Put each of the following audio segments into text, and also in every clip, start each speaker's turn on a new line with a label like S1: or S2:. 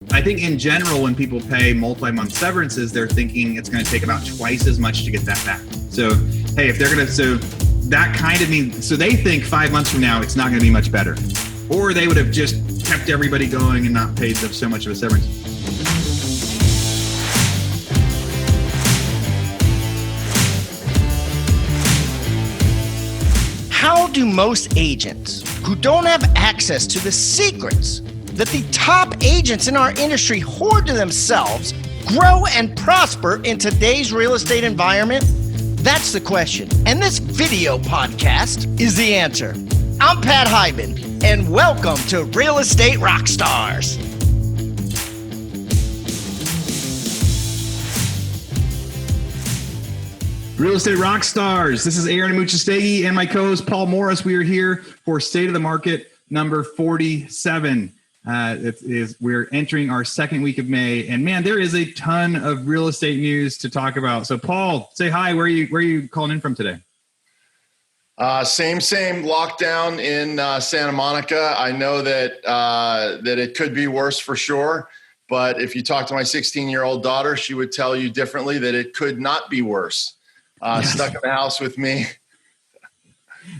S1: I think in general, when people pay multi-month severances, they're thinking it's going to take about twice as much to get that back. So, hey, if they're going to, so that kind of means, so they think 5 months from now, it's not going to be much better. Or they would have just kept everybody going and not paid them so much of a severance.
S2: How do most agents who don't have access to the secrets that the top agents in our industry hoard to themselves grow and prosper in today's real estate environment? That's the question. And this video podcast is the answer. I'm Pat Hyben, and welcome to Real Estate Rockstars.
S1: Real Estate Rockstars. This is Aaron Amuchastegui and my co-host Paul Morris. We are here for State of the Market number 47. We're entering our second week of May, and man, there is a ton of real estate news to talk about. So, Paul, say hi. Where are you calling in from today?
S3: Same lockdown in Santa Monica. I know that it could be worse for sure, but if you talk to my 16-year-old daughter, she would tell you differently that it could not be worse. Stuck in the house with me.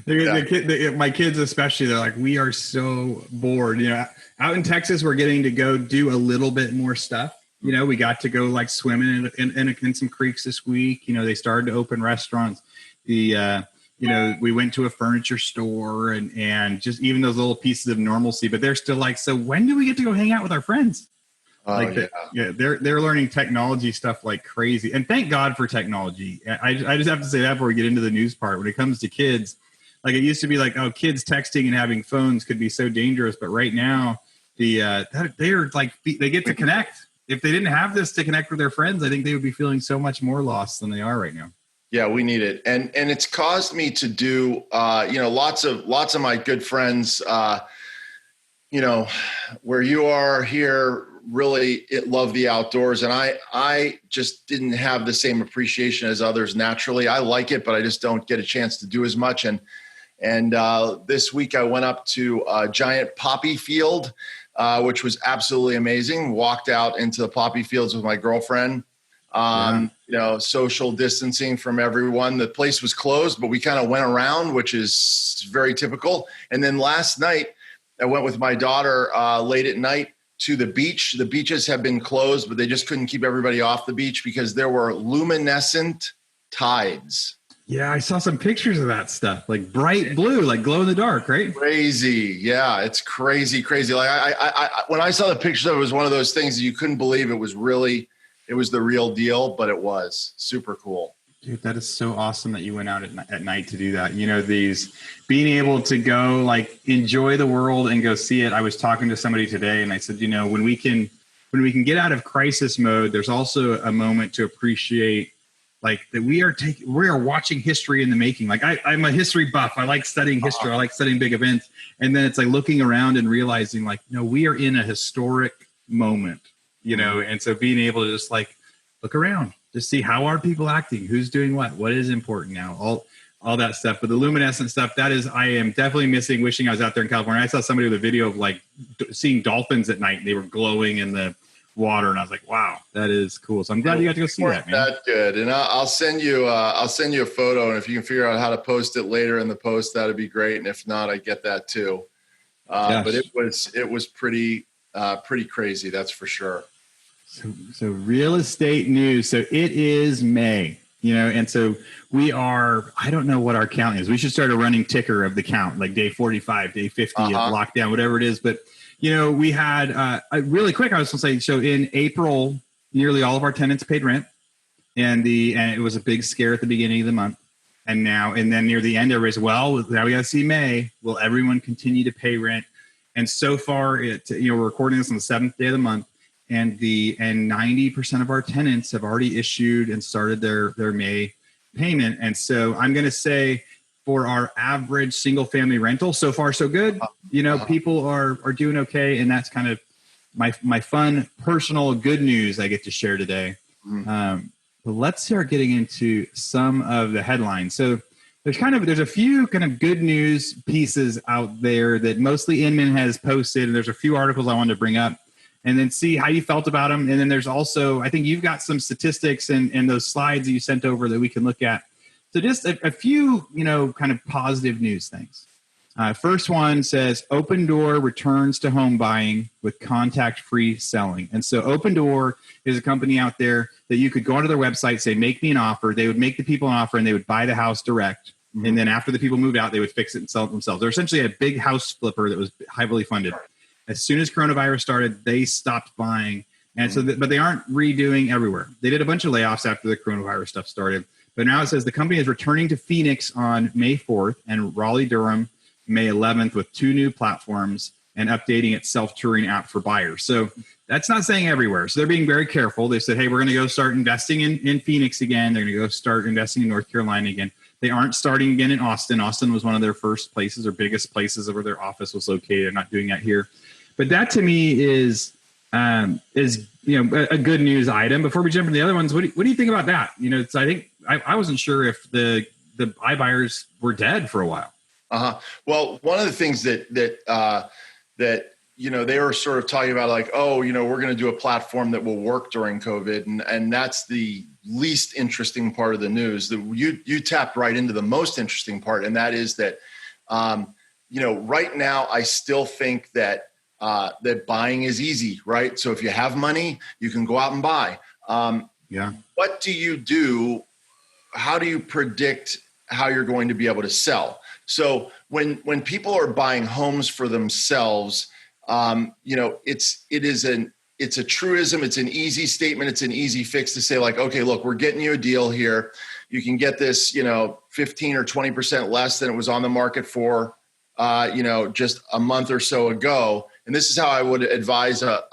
S1: My kids especially, they're like, we are so bored. You know, out in Texas, we're getting to go do a little bit more stuff. You know, we got to go like swimming in some creeks this week. You know, they started to open restaurants. We went to a furniture store and just even those little pieces of normalcy. But they're still like, so when do we get to go hang out with our friends? They're learning technology stuff like crazy, and thank God for technology. I just have to say that before we get into the news part. When it comes to kids, like it used to be like, oh, kids texting and having phones could be so dangerous, but right now they get to connect. If they didn't have this to connect with their friends, I think they would be feeling so much more lost than they are right now.
S3: Yeah, we need it, and it's caused me to do lots of my good friends, where you are here. Really love the outdoors, and I just didn't have the same appreciation as others naturally. I like it, but I just don't get a chance to do as much. And this week I went up to a giant poppy field, which was absolutely amazing. Walked out into the poppy fields with my girlfriend. Social distancing from everyone. The place was closed, but we kind of went around, which is very typical. And then last night I went with my daughter late at night to the beach. The beaches have been closed, but they just couldn't keep everybody off the beach because there were luminescent tides.
S1: Yeah, I saw some pictures of that stuff, like bright blue, like glow in the dark, right?
S3: Crazy. Yeah, it's crazy. Like I when I saw the pictures, it was one of those things that you couldn't believe it was the real deal, but it was super cool.
S1: Dude, that is so awesome that you went out at night to do that. You know, being able to go like enjoy the world and go see it. I was talking to somebody today and I said, when we can get out of crisis mode, there's also a moment to appreciate like that we are watching history in the making. Like I'm a history buff. I like studying history. I like studying big events. And then it's like looking around and realizing like, no, we are in a historic moment, and so being able to just like look around. Just see how are people acting, who's doing what is important now, all that stuff. But the luminescent stuff, I am definitely missing, wishing I was out there in California. I saw somebody with a video of like seeing dolphins at night. They were glowing in the water. And I was like, wow, that is cool. So I'm glad you got to go see that, man.
S3: That's good. And I'll send you a photo. And if you can figure out how to post it later in the post, that'd be great. And if not, I get that too. But it was pretty crazy. That's for sure.
S1: So real estate news. So it is May, and so we are, I don't know what our count is. We should start a running ticker of the count, like day 45, day 50 of lockdown, whatever it is. But, we had really quick, I was going to say, so in April, nearly all of our tenants paid rent and it was a big scare at the beginning of the month. And then near the end, everybody's, well, now we got to see May. Will everyone continue to pay rent? And so far, we're recording this on the 7th day of the month. And 90% of our tenants have already issued and started their May payment. And so I'm going to say for our average single family rental, so far so good. People are doing okay, and that's kind of my fun personal good news I get to share today. But let's start getting into some of the headlines. So there's a few kind of good news pieces out there that mostly Inman has posted, and there's a few articles I wanted to bring up. and then see how you felt about them. And then there's also, I think you've got some statistics and those slides that you sent over that we can look at. So just a few, kind of positive news things. First one says Open Door returns to home buying with contact-free selling. And so Open Door is a company out there that you could go onto their website, say, make me an offer. They would make the people an offer and they would buy the house direct. Mm-hmm. And then after the people moved out, they would fix it and sell it themselves. They're essentially a big house flipper that was heavily funded. As soon as coronavirus started, they stopped buying. And so, but they aren't redoing everywhere. They did a bunch of layoffs after the coronavirus stuff started. But now it says the company is returning to Phoenix on May 4th and Raleigh-Durham May 11th with 2 new platforms and updating its self-touring app for buyers. So that's not saying everywhere. So they're being very careful. They said, hey, we're going to go start investing in Phoenix again. They're going to go start investing in North Carolina again. They aren't starting again in Austin. Austin was one of their first places or biggest places where their office was located. They're not doing that here. But that to me is a good news item. Before we jump into the other ones, what do you think about that? I think I wasn't sure if the iBuyers were dead for a while.
S3: Well, one of the things that they were sort of talking about, like, we're going to do a platform that will work during COVID, and that's the least interesting part of the news. You tapped right into the most interesting part, and that is that right now I still think that buying is easy, right? So if you have money, you can go out and buy. What do you do? How do you predict how you're going to be able to sell? So when people are buying homes for themselves, it's a truism. It's an easy statement. It's an easy fix to say, like, okay, look, we're getting you a deal here. You can get this, 15 or 20% less than it was on the market for, just a month or so ago. And this is how I would advise a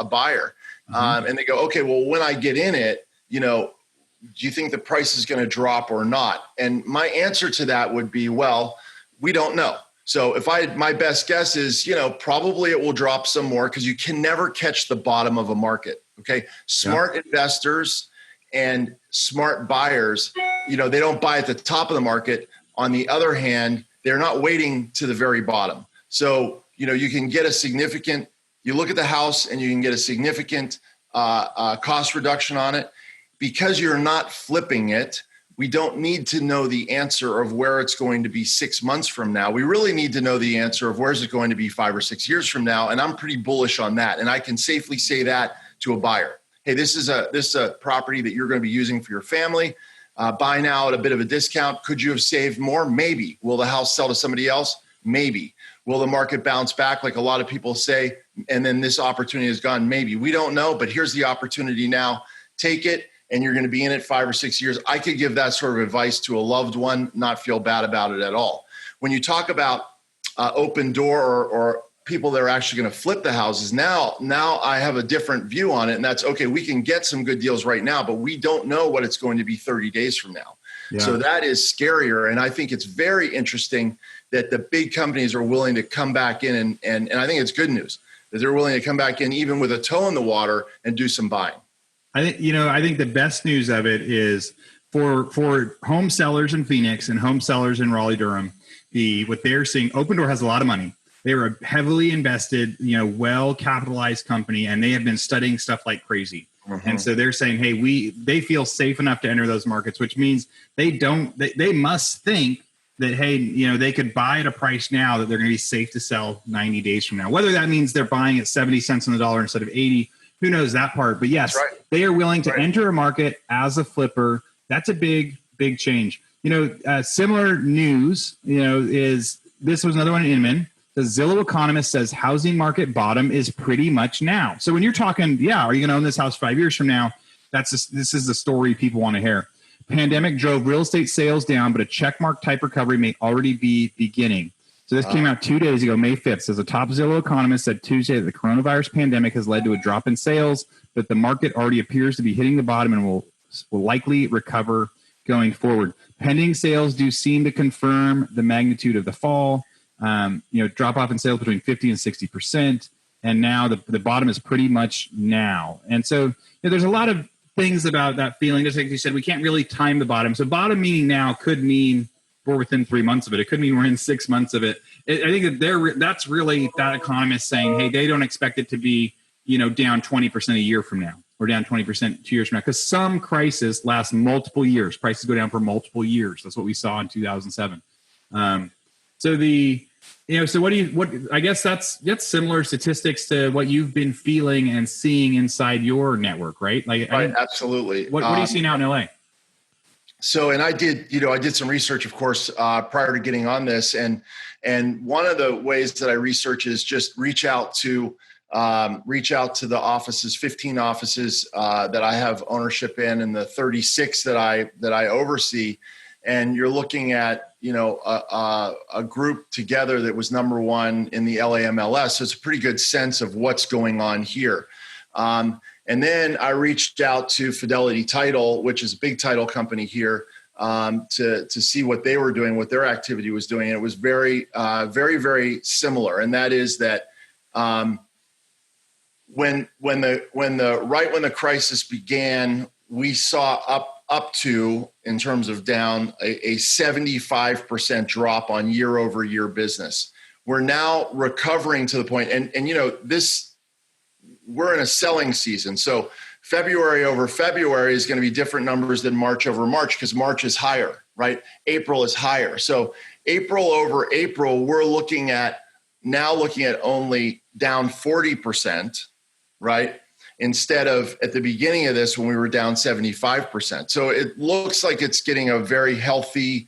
S3: buyer. Mm-hmm. And they go, okay, well, when I get in it, do you think the price is going to drop or not? And my answer to that would be, well, we don't know. So my best guess is, probably it will drop some more because you can never catch the bottom of a market. Okay. Smart investors and smart buyers, they don't buy at the top of the market. On the other hand, they're not waiting to the very bottom. So, you can get you look at the house and you can get a significant cost reduction on it. Because you're not flipping it, we don't need to know the answer of where it's going to be 6 months from now. We really need to know the answer of where's it going to be 5 or 6 years from now. And I'm pretty bullish on that. And I can safely say that to a buyer. Hey, this is a property that you're going to be using for your family. Buy now at a bit of a discount. Could you have saved more? Maybe. Will the house sell to somebody else? Maybe. Will the market bounce back like a lot of people say? And then this opportunity is gone? Maybe. We don't know, but here's the opportunity now. Take it. And you're going to be in it 5 or 6 years. I could give that sort of advice to a loved one, not feel bad about it at all. When you talk about Open Door or people that are actually going to flip the houses, now I have a different view on it. And that's, okay, we can get some good deals right now, but we don't know what it's going to be 30 days from now. Yeah. So that is scarier. And I think it's very interesting that the big companies are willing to come back in. And I think it's good news that they're willing to come back in even with a toe in the water and do some buying.
S1: I think the best news of it is for home sellers in Phoenix and home sellers in Raleigh-Durham, what they're seeing, Open Door has a lot of money. They were a heavily invested, well-capitalized company, and they have been studying stuff like crazy. Mm-hmm. And so they're saying, hey, they feel safe enough to enter those markets, which means they must think that, hey, they could buy at a price now that they're going to be safe to sell 90 days from now. Whether that means they're buying at 70 cents on the dollar instead of 80, who knows that part? But yes, right. They are willing to enter a market as a flipper. That's a big, big change. Similar news, is this was another one in Inman. The Zillow economist says housing market bottom is pretty much now. So when you're talking, are you going to own this house 5 years from now? This is the story people want to hear. Pandemic drove real estate sales down, but a checkmark type recovery may already be beginning. So this came out 2 days ago, May 5th. Says a top Zillow economist said Tuesday that the coronavirus pandemic has led to a drop in sales, but the market already appears to be hitting the bottom and will likely recover going forward. Pending sales do seem to confirm the magnitude of the fall. Drop off in sales between 50 and 60%. And now the bottom is pretty much now. And so there's a lot of things about that feeling. Just like you said, we can't really time the bottom. So bottom meaning now could mean we're within 3 months of it. It could mean we're in 6 months of it. I think that that's really that economist saying, hey, they don't expect it to be down 20% a year from now, or down 20% 2 years from now, because some crisis lasts multiple years. Prices go down for multiple years. That's what we saw in 2007. I guess that's similar statistics to what you've been feeling and seeing inside your network, right?
S3: Right, absolutely.
S1: What are you seeing out in LA?
S3: So, and I did some research, of course, prior to getting on this. And one of the ways that I research is just reach out to the offices, 15 offices that I have ownership in, and the 36 that I oversee. And you're looking at, a group together that was number one in the LA MLS. So it's a pretty good sense of what's going on here. And then I reached out to Fidelity Title, which is a big title company here, to see what they were doing, what their activity was doing. And it was very, very, very similar. And that is that when the crisis began, we saw up to, in terms of down, a 75% drop on year over year business. We're now recovering to the point, and we're in a selling season. So February over February is going to be different numbers than March over March, because March is higher, right? April is higher. So April over April, we're looking at only down 40%, right? Instead of at the beginning of this when we were down 75%. So it looks like it's getting a very healthy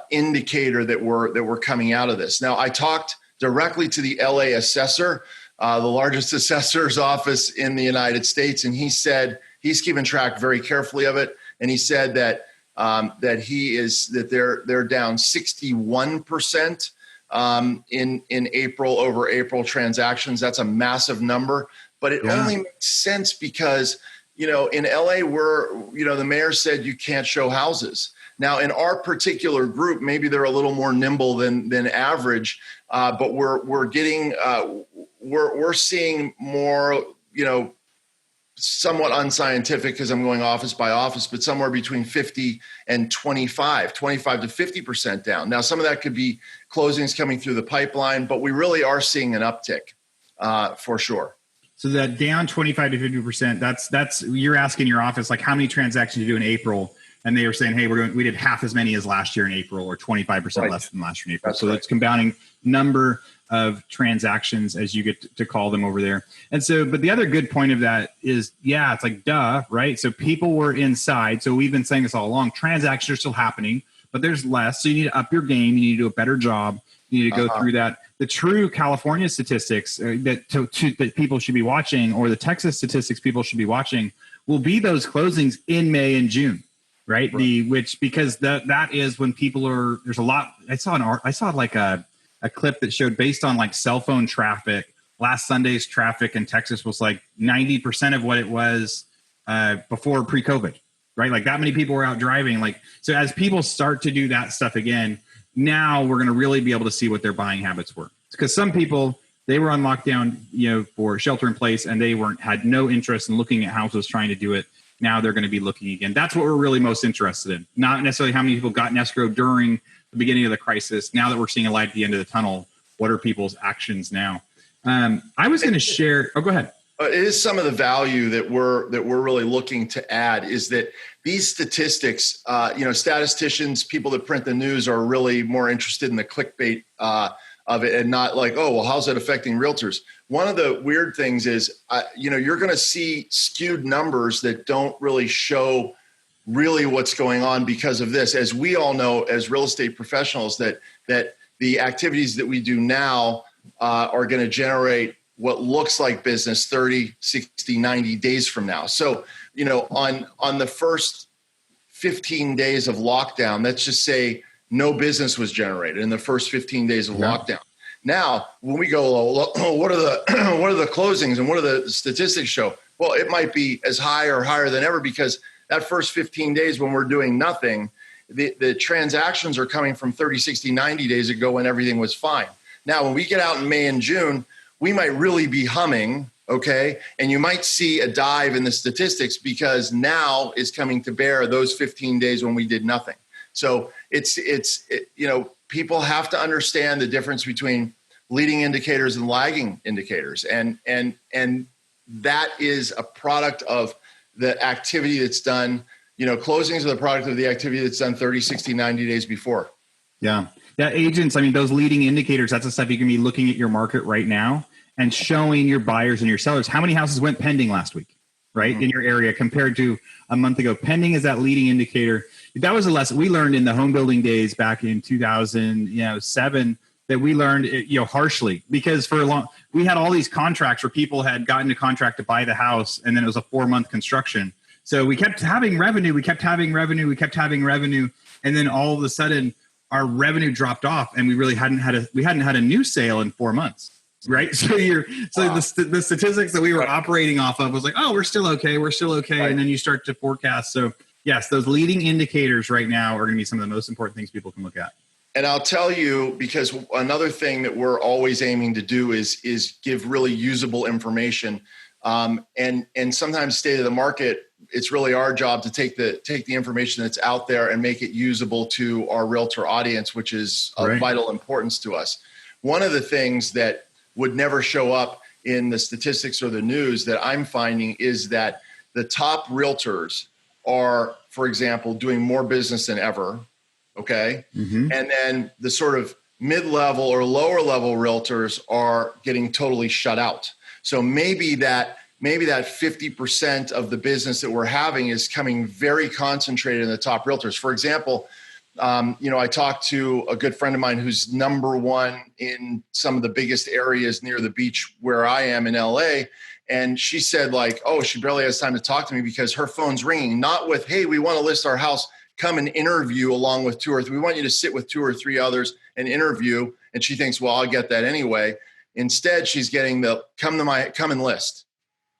S3: indicator that we're coming out of this. Now, I talked directly to the LA assessor, the largest assessor's office in the United States, and he said he's keeping track very carefully of it. And he said that they're down 61%. In April over April transactions. That's a massive number, but it only makes sense because, in LA, the mayor said you can't show houses. Now, in our particular group, maybe they're a little more nimble than average, but we're seeing more, somewhat unscientific, because I'm going office by office, but somewhere between 50 and 25 to 50% down. Now, some of that could be closings coming through the pipeline, but we really are seeing an uptick for sure.
S1: So that down 25 to 50%, that's you're asking your office, like, how many transactions you do in April? And they were saying, hey, we did half as many as last year in April, or 25% less than last year in April.
S3: That's
S1: so it's compounding number of transactions, as you get to call them over there. And so, but the other good point of that is, it's like, duh, right? So people were inside. So we've been saying this all along, transactions are still happening, but there's less. So you need to up your game. You need to do a better job. You need to go through that. The true California statistics that people should be watching, or the Texas statistics people should be watching, will be those closings in May and June. Right. Because that is when people there's a lot. I saw like a clip that showed, based on like cell phone traffic, last Sunday's traffic in Texas was like 90% of what it was before pre-COVID, right? Like that many people were out driving. Like, so as people start to do that stuff again, now we're going to really be able to see what their buying habits were. Because some people, they were on lockdown, for shelter in place, and they had no interest in looking at houses, trying to do it. Now they're going to be looking again. That's what we're really most interested in. Not necessarily how many people got in escrow during the beginning of the crisis. Now that we're seeing a light at the end of the tunnel, what are people's actions now? I was going to share. Oh, go ahead.
S3: It is some of the value that we're really looking to add, is that these statistics, statisticians, people that print the news, are really more interested in the clickbait of it, and not like, oh, well, how's it affecting realtors? One of the weird things is, you're going to see skewed numbers that don't really show really what's going on because of this. As we all know, as real estate professionals, that the activities that we do now are going to generate what looks like business 30, 60, 90 days from now. So, on the first 15 days of lockdown, let's just say no business was generated in the first 15 days of lockdown. Now, when we go, what are the closings and what do the statistics show? Well, it might be as high or higher than ever, because that first 15 days when we're doing nothing, the transactions are coming from 30, 60, 90 days ago when everything was fine. Now, when we get out in May and June, we might really be humming, okay? And you might see a dive in the statistics, because now is coming to bear those 15 days when we did nothing. So it's people have to understand the difference between leading indicators and lagging indicators. And that is a product of the activity that's done. Closings are the product of the activity that's done 30, 60, 90 days before.
S1: Yeah. Yeah. Agents, I mean, those leading indicators, that's the stuff you can be looking at your market right now and showing your buyers and your sellers how many houses went pending last week, right? Mm-hmm. In your area compared to a month ago. Pending is that leading indicator. That was a lesson we learned in the home building days back in 2007 that we learned, harshly, because for a long, we had all these contracts where people had gotten a contract to buy the house and then it was a 4-month construction. So we kept having revenue, and then all of a sudden our revenue dropped off, and we really hadn't had a new sale in 4 months, right? So the statistics that we were operating off of was like, oh, we're still okay, right. And then you start to forecast. So yes, those leading indicators right now are going to be some of the most important things people can look at.
S3: And I'll tell you, because another thing that we're always aiming to do is give really usable information, and sometimes state of the market. It's really our job to take the information that's out there and make it usable to our realtor audience, which is of vital importance to us. One of the things that would never show up in the statistics or the news that I'm finding is that the top realtors are, for example, doing more business than ever. Okay. Mm-hmm. And then the sort of mid-level or lower level realtors are getting totally shut out. So maybe that 50% of the business that we're having is coming very concentrated in the top realtors. For example, I talked to a good friend of mine who's number one in some of the biggest areas near the beach where I am in LA. And she said she barely has time to talk to me because her phone's ringing, not with, hey, we want to list our house, come and interview along with 2 or 3. We want you to sit with 2 or 3 others and interview. And she thinks, well, I'll get that anyway. Instead, she's getting come and list.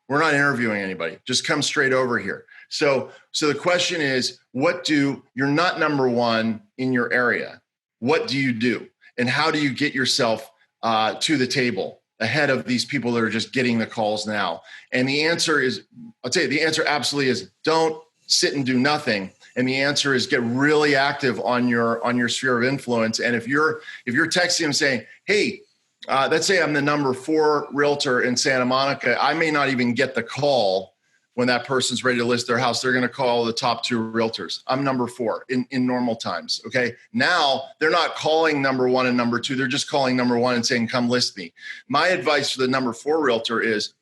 S3: We're not interviewing anybody. Just come straight over here. So the question is, you're not number one in your area. What do you do? And how do you get yourself to the table ahead of these people that are just getting the calls now? And the answer is, I'll tell you, the answer absolutely is don't sit and do nothing. And the answer is get really active on your sphere of influence. And if you're texting them saying, hey, let's say I'm the number 4 realtor in Santa Monica. I may not even get the call when that person's ready to list their house. They're going to call the top 2 realtors. I'm number 4 in normal times. Okay. Now they're not calling number 1 and number 2. They're just calling number 1 and saying, come list me. My advice for the number 4 realtor is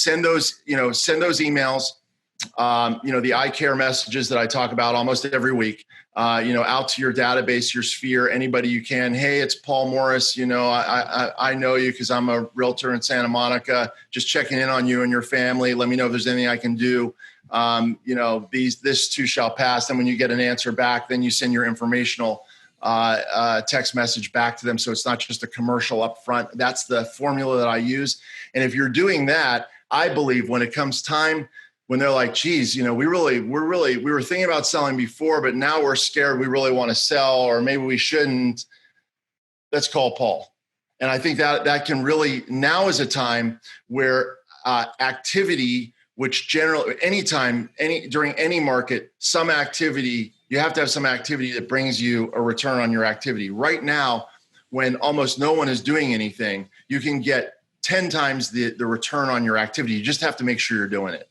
S3: send those emails, the I care messages that I talk about almost every week, out to your database, your sphere, anybody you can. Hey, it's Paul Morris. I know you because I'm a realtor in Santa Monica, just checking in on you and your family. Let me know if there's anything I can do. This too shall pass. And when you get an answer back, then you send your informational text message back to them. So it's not just a commercial up front. That's the formula that I use. And if you're doing that, I believe when it comes time, when they're like, geez, we were thinking about selling before, but now we're scared. We really want to sell, or maybe we shouldn't. Let's call Paul. And I think that can really, now is a time where activity, which generally during any market, some activity, you have to have some activity that brings you a return on your activity. Right now, when almost no one is doing anything, you can get 10 times the return on your activity. You just have to make sure you're doing it.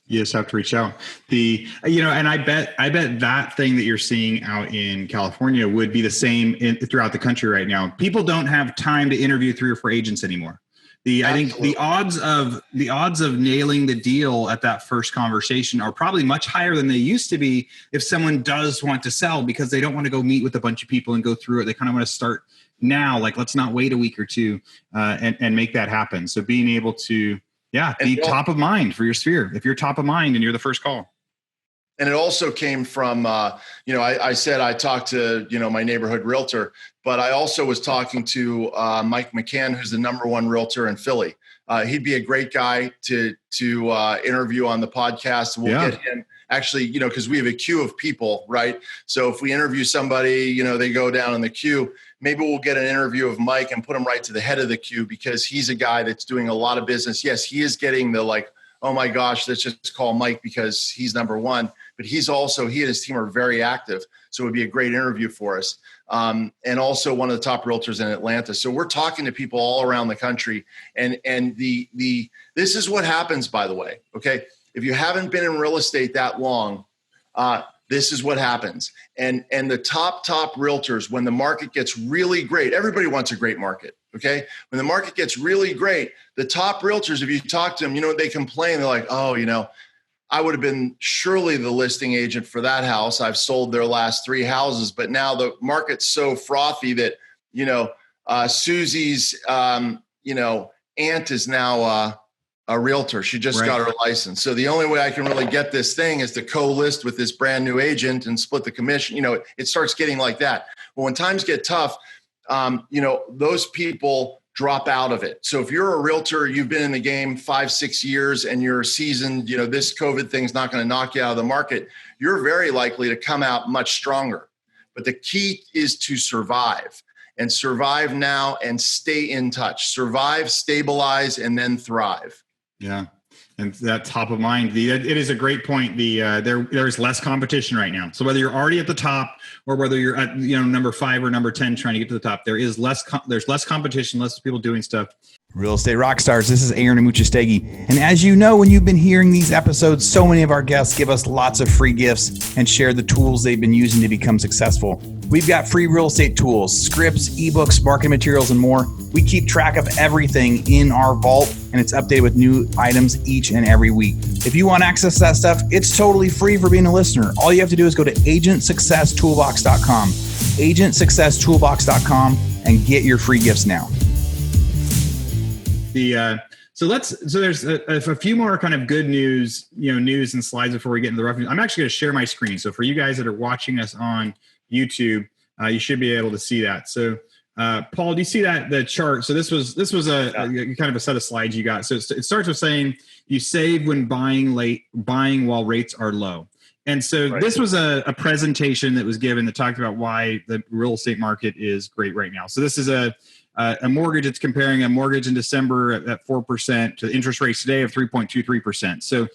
S1: You just have to reach out. And I bet that thing that you're seeing out in California would be the same throughout the country right now. People don't have time to interview 3 or 4 agents anymore. I think the odds of nailing the deal at that first conversation are probably much higher than they used to be if someone does want to sell, because they don't want to go meet with a bunch of people and go through it. They kind of want to start now, let's not wait a week or 2 and make that happen. So being able to be top of mind for your sphere. If you're top of mind and you're the first call.
S3: And it also came from, I said I talked to, my neighborhood realtor, but I also was talking to Mike McCann, who's the number 1 realtor in Philly. He'd be a great guy to interview on the podcast. We'll get him actually, because we have a queue of people, right? So if we interview somebody, they go down in the queue. Maybe we'll get an interview of Mike and put him right to the head of the queue, because he's a guy that's doing a lot of business. Yes, he is getting the oh my gosh, let's just call Mike because he's number one. But he and his team are very active. So it would be a great interview for us. And also one of the top realtors in Atlanta. So we're talking to people all around the country. And this is what happens, by the way. Okay. If you haven't been in real estate that long, this is what happens. And the top realtors, when the market gets really great, everybody wants a great market. Okay. When the market gets really great, the top realtors, if you talk to them, you know, they complain. They're like, oh, you know, I would have been surely the listing agent for that house. I've sold their last 3 houses, but now the market's so frothy that, you know, Susie's, you know, aunt is now a realtor. She just got her license. So the only way I can really get this thing is to co-list with this brand new agent and split the commission. You know, it starts getting like that. But when times get tough, you know, those people drop out of it. So if you're a realtor, you've been in the game 5-6 years and you're seasoned, you know, this COVID thing's not going to knock you out of the market. You're very likely to come out much stronger. But the key is to survive and survive now and stay in touch. Survive, stabilize, and then thrive.
S1: Yeah. And that top of mind, it is a great point. There's less competition right now. So whether you're already at the top or whether you're at, you know, number 5 or number 10 trying to get to the top, there's less competition, less people doing stuff.
S4: Real Estate Rockstars, this is Aaron Amuchastegui. And as you know, when you've been hearing these episodes, so many of our guests give us lots of free gifts and share the tools they've been using to become successful. We've got free real estate tools, scripts, ebooks, marketing materials, and more. We keep track of everything in our vault, and it's updated with new items each and every week. If you want access to that stuff, it's totally free for being a listener. All you have to do is go to agentsuccesstoolbox.com, agentsuccesstoolbox.com, and get your free gifts now.
S1: So there's a few more kind of good news, you know, news and slides before we get into the reference. I'm actually going to share my screen. So for you guys that are watching us on YouTube, you should be able to see that. So Paul, do you see the chart? So this was a kind of a set of slides you got. So it starts with saying you save when buying while rates are low. And so this was a presentation that was given that talked about why the real estate market is great right now. So this is a mortgage. It's comparing a mortgage in December at 4% to interest rates today of 3.23%. So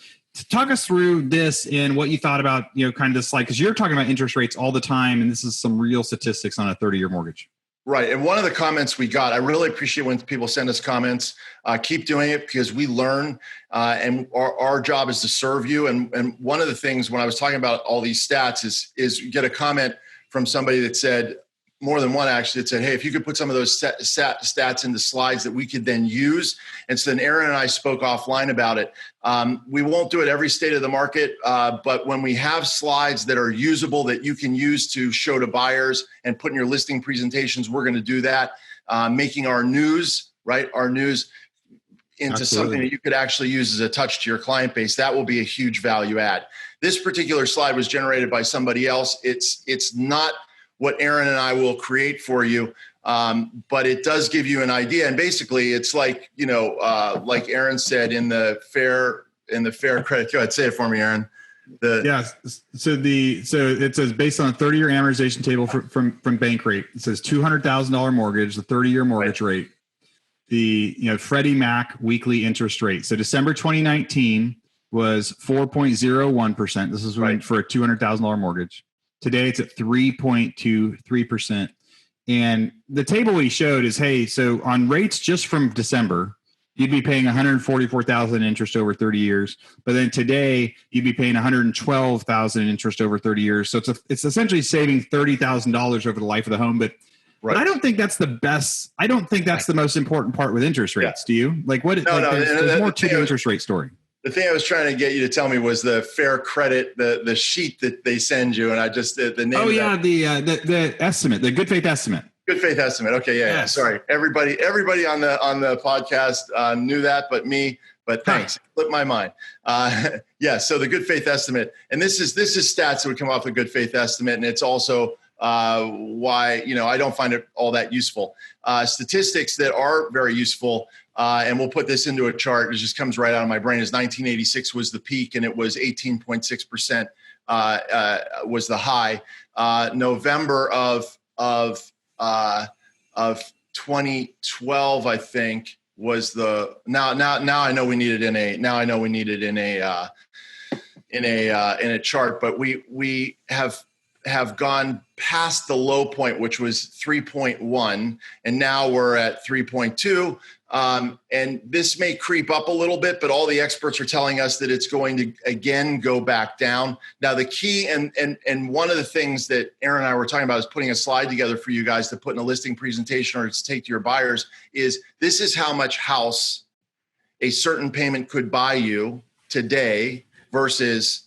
S1: talk us through this and what you thought about, you know, kind of this slide, because you're talking about interest rates all the time, and this is some real statistics on a 30-year mortgage.
S3: Right. And one of the comments we got, I really appreciate when people send us comments. Keep doing it because we learn, and our job is to serve you. And one of the things when I was talking about all these stats is you get a comment from somebody that said, more than one actually, that said, hey, if you could put some of those stats into slides that we could then use. And so then Aaron and I spoke offline about it. We won't do it every state of the market, but when we have slides that are usable that you can use to show to buyers and put in your listing presentations, we're going to do that. Making our news into Absolutely. Something that you could actually use as a touch to your client base. That will be a huge value add. This particular slide was generated by somebody else. It's not what Aaron and I will create for you. But it does give you an idea. And basically it's like, you know, like Aaron said in the fair credit. Go ahead, say it for me, Aaron.
S1: So it says based on a 30-year amortization table from Bank Rate, it says $200,000 mortgage, the 30-year mortgage rate, the, you know, Freddie Mac weekly interest rate. So December 2019 was 4.01%. This is for a $200,000 mortgage. Today it's at 3.23%. And the table we showed is, hey, so on rates just from December, you'd be paying $144,000 in interest over 30 years. But then today you'd be paying $112,000 in interest over 30 years. So it's essentially saving $30,000 over the life of the home. But I don't think that's the best. I don't think that's the most important part with interest rates. Do you? Like what? There's more to the interest rate story.
S3: The thing I was trying to get you to tell me was the fair credit, the sheet that they send you, and I just the name.
S1: Oh yeah, the estimate, the good faith estimate.
S3: Good faith estimate. Okay, yeah. Sorry, everybody on the podcast knew that, but me. But thanks, flipped my mind. So the good faith estimate, and this is stats that would come off the good faith estimate, and it's also why I don't find it all that useful. Statistics that are very useful. And we'll put this into a chart. It just comes right out of my brain. Is 1986 was the peak, and it was 18.6% was the high. November of 2012, I think, was the now I know we need it in a chart, but we have gone past the low point, which was 3.1, and now we're at 3.2. And this may creep up a little bit, but all the experts are telling us that it's going to again go back down. Now, the key and one of the things that Aaron and I were talking about is putting a slide together for you guys to put in a listing presentation or to take to your buyers is this is how much house a certain payment could buy you today versus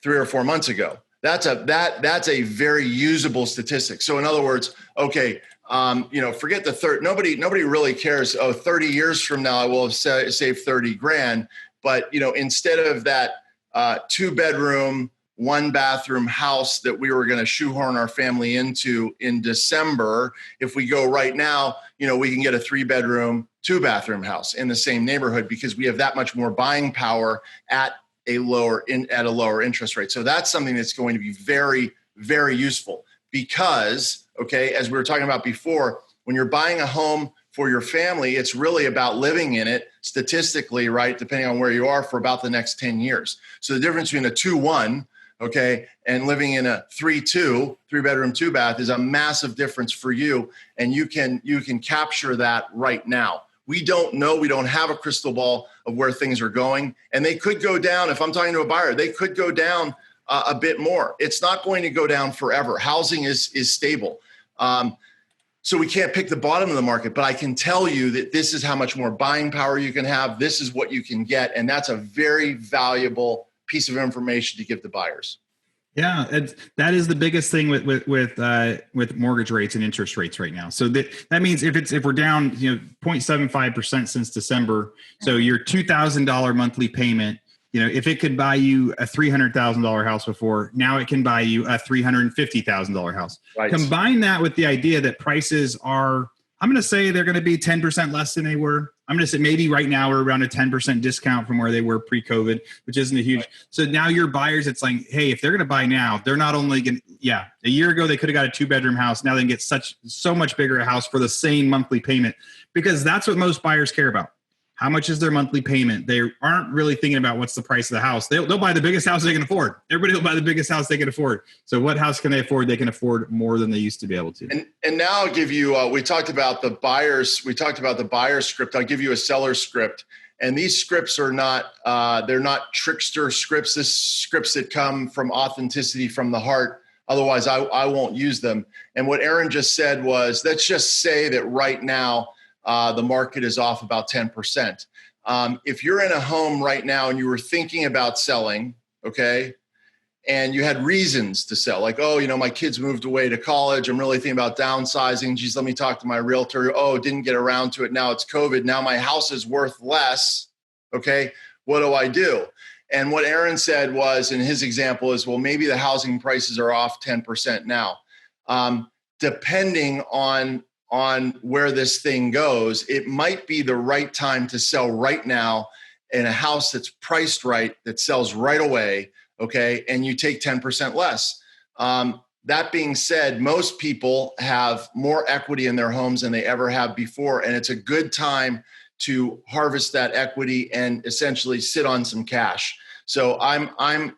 S3: 3 or 4 months ago. That's a very usable statistic. So in other words, okay, forget the third. Nobody really cares. 30 years from now, I will have saved 30 grand. But instead of that 2-bedroom, 1-bathroom house that we were going to shoehorn our family into in December, if we go right now, we can get a 3-bedroom, 2-bathroom house in the same neighborhood because we have that much more buying power at a lower interest rate. So that's something that's going to be very, very useful because, okay, as we were talking about before, when you're buying a home for your family, it's really about living in it statistically, right? Depending on where you are for about the next 10 years. So the difference between a 2-1, okay, and living in a 3-2, 3-bedroom, 2-bath is a massive difference for you. And you can capture that right now. We don't know. We don't have a crystal ball of where things are going. And they could go down. If I'm talking to a buyer, they could go down a bit more. It's not going to go down forever. Housing is stable. So we can't pick the bottom of the market, but I can tell you that this is how much more buying power you can have. This is what you can get. And that's a very valuable piece of information to give to buyers.
S1: Yeah, that is the biggest thing with mortgage rates and interest rates right now. So that means if we're down 0.75% since December, so your $2,000 monthly payment, if it could buy you a $300,000 house before, now it can buy you a $350,000 house. Right. Combine that with the idea that prices are, I'm going to say they're going to be 10% less than they were. I'm going to say maybe right now we're around a 10% discount from where they were pre-COVID, which isn't a huge. Right. So now your buyers, it's like, hey, if they're going to buy now, they're not only going to, a year ago they could have got a 2-bedroom house. Now they can get so much bigger a house for the same monthly payment because that's what most buyers care about. How much is their monthly payment? They aren't really thinking about what's the price of the house. They'll buy the biggest house they can afford. Everybody will buy the biggest house they can afford. So what house can they afford? They can afford more than they used to be able to.
S3: And now I'll give you, we talked about the buyer's script. I'll give you a seller's script. And these scripts are not, they're not trickster scripts. This scripts that come from authenticity from the heart. Otherwise I won't use them. And what Aaron just said was, let's just say that right now, the market is off about 10%. If you're in a home right now and you were thinking about selling, okay, and you had reasons to sell, like, my kids moved away to college. I'm really thinking about downsizing. Geez, let me talk to my realtor. Didn't get around to it. Now it's COVID. Now my house is worth less. Okay, what do I do? And what Aaron said was, in his example is, well, maybe the housing prices are off 10% now. Depending on where this thing goes, it might be the right time to sell right now in a house that's priced right, that sells right away, okay, and you take 10% less. That being said, most people have more equity in their homes than they ever have before, and it's a good time to harvest that equity and essentially sit on some cash. So I'm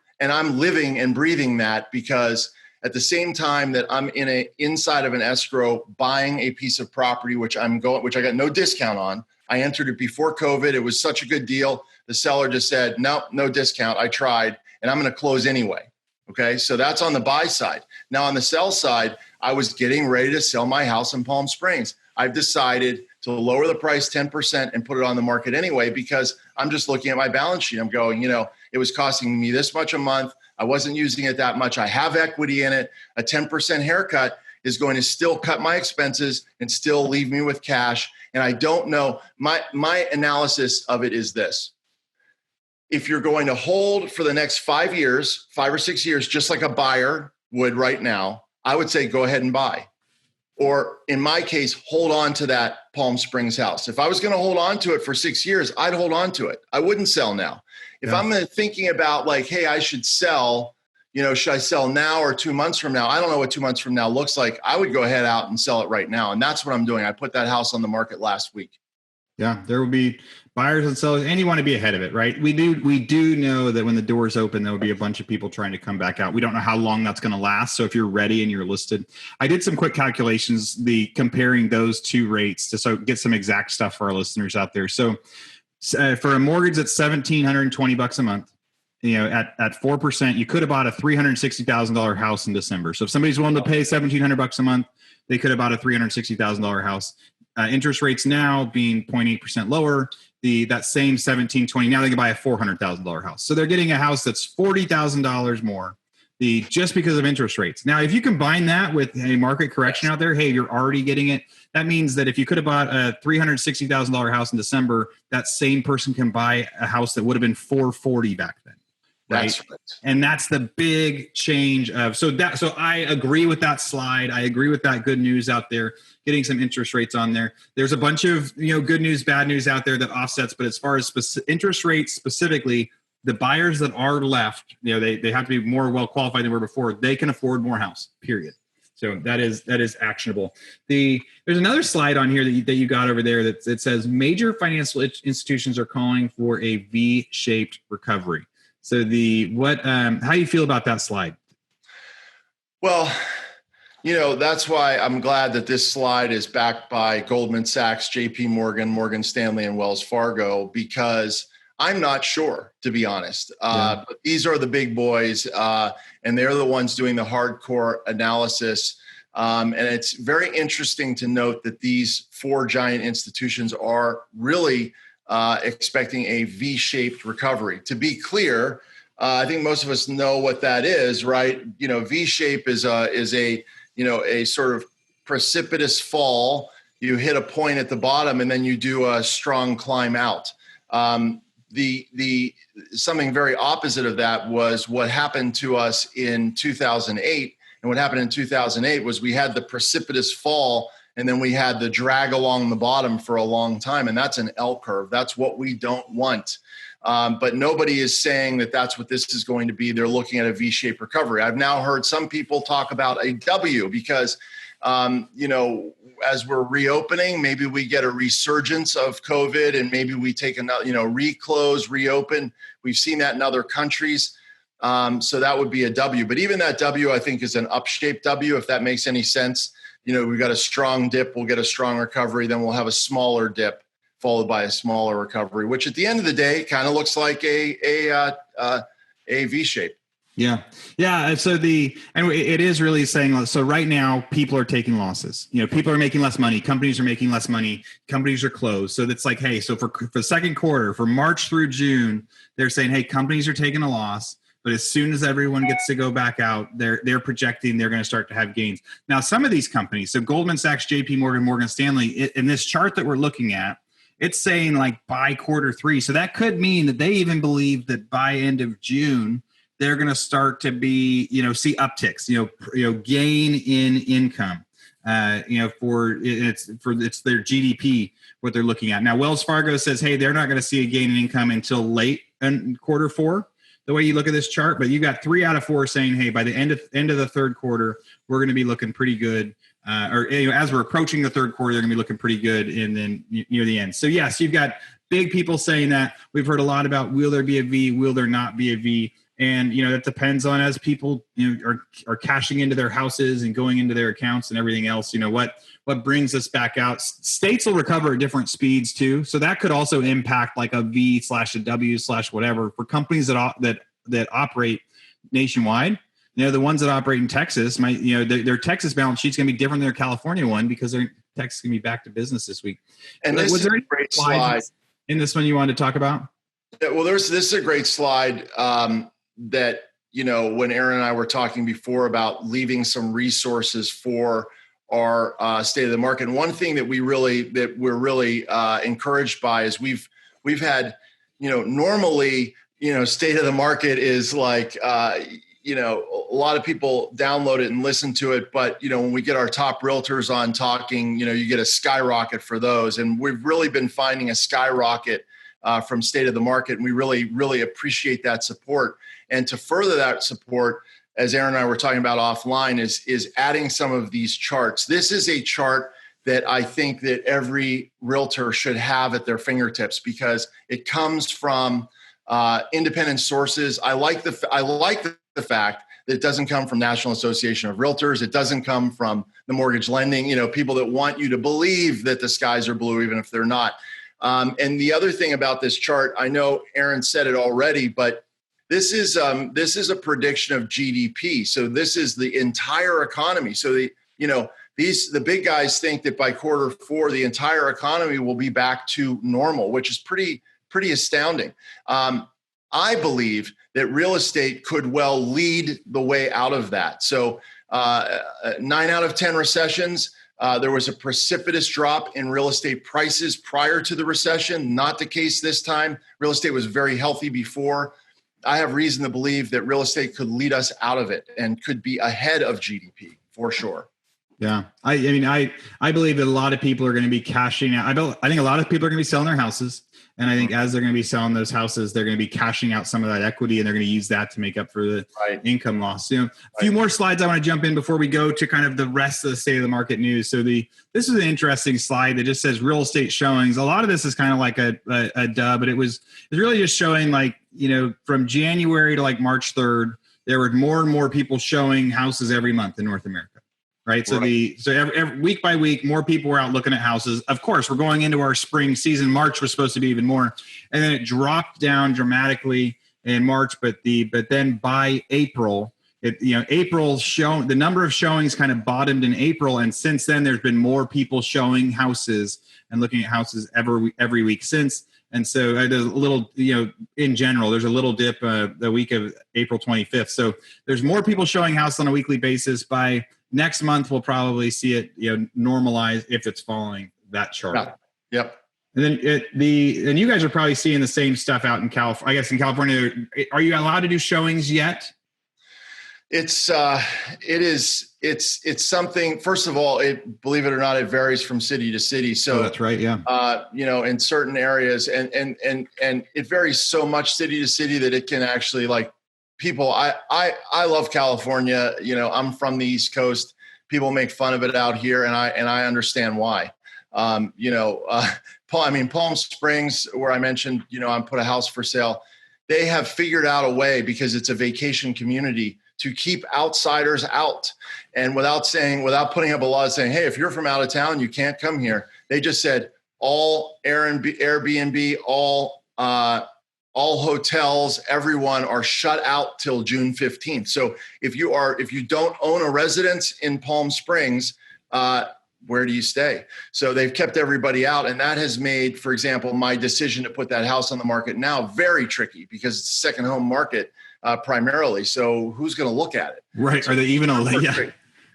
S3: living and breathing that because at the same time that I'm inside of an escrow buying a piece of property, which I got no discount on. I entered it before COVID. It was such a good deal. The seller just said, no discount. I tried, and I'm going to close anyway. Okay. So that's on the buy side. Now on the sell side, I was getting ready to sell my house in Palm Springs. I've decided to lower the price 10% and put it on the market anyway, because I'm just looking at my balance sheet. I'm going, it was costing me this much a month. I wasn't using it that much. I have equity in it. A 10% haircut is going to still cut my expenses and still leave me with cash. And I don't know. My analysis of it is this. If you're going to hold for the next 5 or 6 years, just like a buyer would right now, I would say go ahead and buy. Or in my case, hold on to that Palm Springs house. If I was going to hold on to it for 6 years, I'd hold on to it. I wouldn't sell now. If I'm thinking about like, hey, I should sell, should I sell now or 2 months from now? I don't know what 2 months from now looks like. I would go ahead out and sell it right now. And that's what I'm doing. I put that house on the market last week.
S1: Yeah, there will be buyers and sellers, and you want to be ahead of it, right? We do know that when the doors open, there will be a bunch of people trying to come back out. We don't know how long that's going to last. So if you're ready and you're listed, I did some quick calculations, comparing those two rates to get some exact stuff for our listeners out there. So for a mortgage that's $1,720 a month, at 4%, you could have bought a $360,000 house in December. So if somebody's willing to pay $1,700 a month, they could have bought a $360,000 house. Interest rates now being 0.8% lower, that same 1720, now they can buy a $400,000 house. So they're getting a house that's $40,000 more, just because of interest rates. Now, if you combine that with a market correction out there, hey, you're already getting it. That means that if you could have bought a $360,000 house in December, that same person can buy a house that would have been $440,000 back then. Right?
S3: That's right.
S1: And that's the big change so I agree with that slide. I agree with that good news out there, getting some interest rates on there. There's a bunch of, good news, bad news out there that offsets, but as far as interest rates specifically, the buyers that are left, they have to be more well qualified than they were before. They can afford more house, period. So that is actionable. There's another slide on here that you got over there that says major financial institutions are calling for a V-shaped recovery. So how do you feel about that slide?
S3: Well, that's why I'm glad that this slide is backed by Goldman Sachs, JP Morgan, Morgan Stanley, and Wells Fargo, because I'm not sure, to be honest. But these are the big boys, and they're the ones doing the hardcore analysis. And it's very interesting to note that these four giant institutions are really expecting a V-shaped recovery. To be clear, I think most of us know what that is, right? V-shape is a sort of precipitous fall. You hit a point at the bottom, and then you do a strong climb out. The something very opposite of that was what happened to us in 2008. And what happened in 2008 was we had the precipitous fall, and then we had the drag along the bottom for a long time. And that's an L curve. That's what we don't want. But nobody is saying that that's what this is going to be. They're looking at a V-shaped recovery. I've now heard some people talk about a W because, as we're reopening, maybe we get a resurgence of COVID and maybe we take another, reclose, reopen. We've seen that in other countries. So that would be a W. But even that W, I think, is an up-shaped W, if that makes any sense. We've got a strong dip, we'll get a strong recovery, then we'll have a smaller dip followed by a smaller recovery, which at the end of the day kind of looks like a V shape.
S1: Yeah. Yeah. So it is really saying, so right now people are taking losses, people are making less money. Companies are making less money. Companies are closed. So that's like, hey, so for the second quarter, for March through June, they're saying, hey, companies are taking a loss. But as soon as everyone gets to go back out, they're projecting they're going to start to have gains. Now, some of these companies, so Goldman Sachs, JP Morgan, Morgan Stanley, in this chart that we're looking at, it's saying like by quarter three. So that could mean that they even believe that by end of June, they're going to start to be, see upticks, gain in income, it's their GDP, what they're looking at. Now, Wells Fargo says, hey, they're not going to see a gain in income until late in quarter four, the way you look at this chart. But you got 3 out of 4 saying, hey, by the end of the third quarter, we're going to be looking pretty good. As we're approaching the third quarter, they're going to be looking pretty good, and then near the end. So yes, you've got big people saying that. We've heard a lot about will there be a V, will there not be a V, and that depends on as people are cashing into their houses and going into their accounts and everything else. What brings us back out. States will recover at different speeds too, so that could also impact like a V / a W / whatever for companies that operate nationwide. The ones that operate in Texas might, their Texas balance sheet's going to be different than their California one because Texas is going to be back to business this week.
S3: And this is a great slide
S1: in this one you wanted to talk about?
S3: Yeah, well, this is a great slide that, when Aaron and I were talking before about leaving some resources for our state of the market. And one thing that we're really encouraged by is we've had, normally, state of the market is like, a lot of people download it and listen to it. But, when we get our top realtors on talking, you get a skyrocket for those. And we've really been finding a skyrocket from state of the market. And we really, really appreciate that support. And to further that support, as Aaron and I were talking about offline, is adding some of these charts. This is a chart that I think that every realtor should have at their fingertips, because it comes from independent sources. I like the fact that it doesn't come from National Association of Realtors. It doesn't come from the mortgage lending, people that want you to believe that the skies are blue, even if they're not. And the other thing about this chart, I know Aaron said it already, but this is a prediction of GDP. So this is the entire economy. So the big guys think that by Q4, the entire economy will be back to normal, which is pretty astounding. I believe that real estate could well lead the way out of that. So 9 out of 10 recessions, there was a precipitous drop in real estate prices prior to the recession. Not the case this time. Real estate was very healthy before. I have reason to believe that real estate could lead us out of it and could be ahead of GDP for sure.
S1: Yeah. I believe that a lot of people are going to be cashing out. I think a lot of people are going to be selling their houses. And I think as they're going to be selling those houses, they're going to be cashing out some of that equity, and they're going to use that to make up for the income loss. A few more slides I want to jump in before we go to kind of the rest of the state of the market news. So this is an interesting slide that just says real estate showings. A lot of this is kind of like a dub, but it's really just showing from January to March 3rd, there were more and more people showing houses every month in North America. Right. So every week by week, more people were out looking at houses. Of course, we're going into our spring season. March was supposed to be even more. And then it dropped down dramatically in March. But then by April, the number of showings kind of bottomed in April. And since then, there's been more people showing houses and looking at houses every week since. And so there's a little, in general, there's a little dip the week of April 25th. So there's more people showing houses on a weekly basis. By next month, we'll probably see it, normalize if it's following that chart.
S3: Yeah. Yep.
S1: And then and you guys are probably seeing the same stuff out in California. I guess in California, are you allowed to do showings yet?
S3: It's something. First of all, believe it or not, it varies from city to city. So
S1: that's right. Yeah.
S3: In certain areas, and it varies so much city to city that it can actually people. I love California. I'm from the East Coast. People make fun of it out here, and I understand why. Palm Springs, where I mentioned, I put a house for sale. They have figured out a way, because it's a vacation community, to keep outsiders out. And without putting up a law saying, hey, if you're from out of town, you can't come here. They just said all Airbnb, all hotels, everyone are shut out till June 15th. So if you don't own a residence in Palm Springs, where do you stay? So they've kept everybody out. And that has made, for example, my decision to put that house on the market now very tricky, because it's a second home market primarily. So who's going to look at it? Right.
S1: So are they even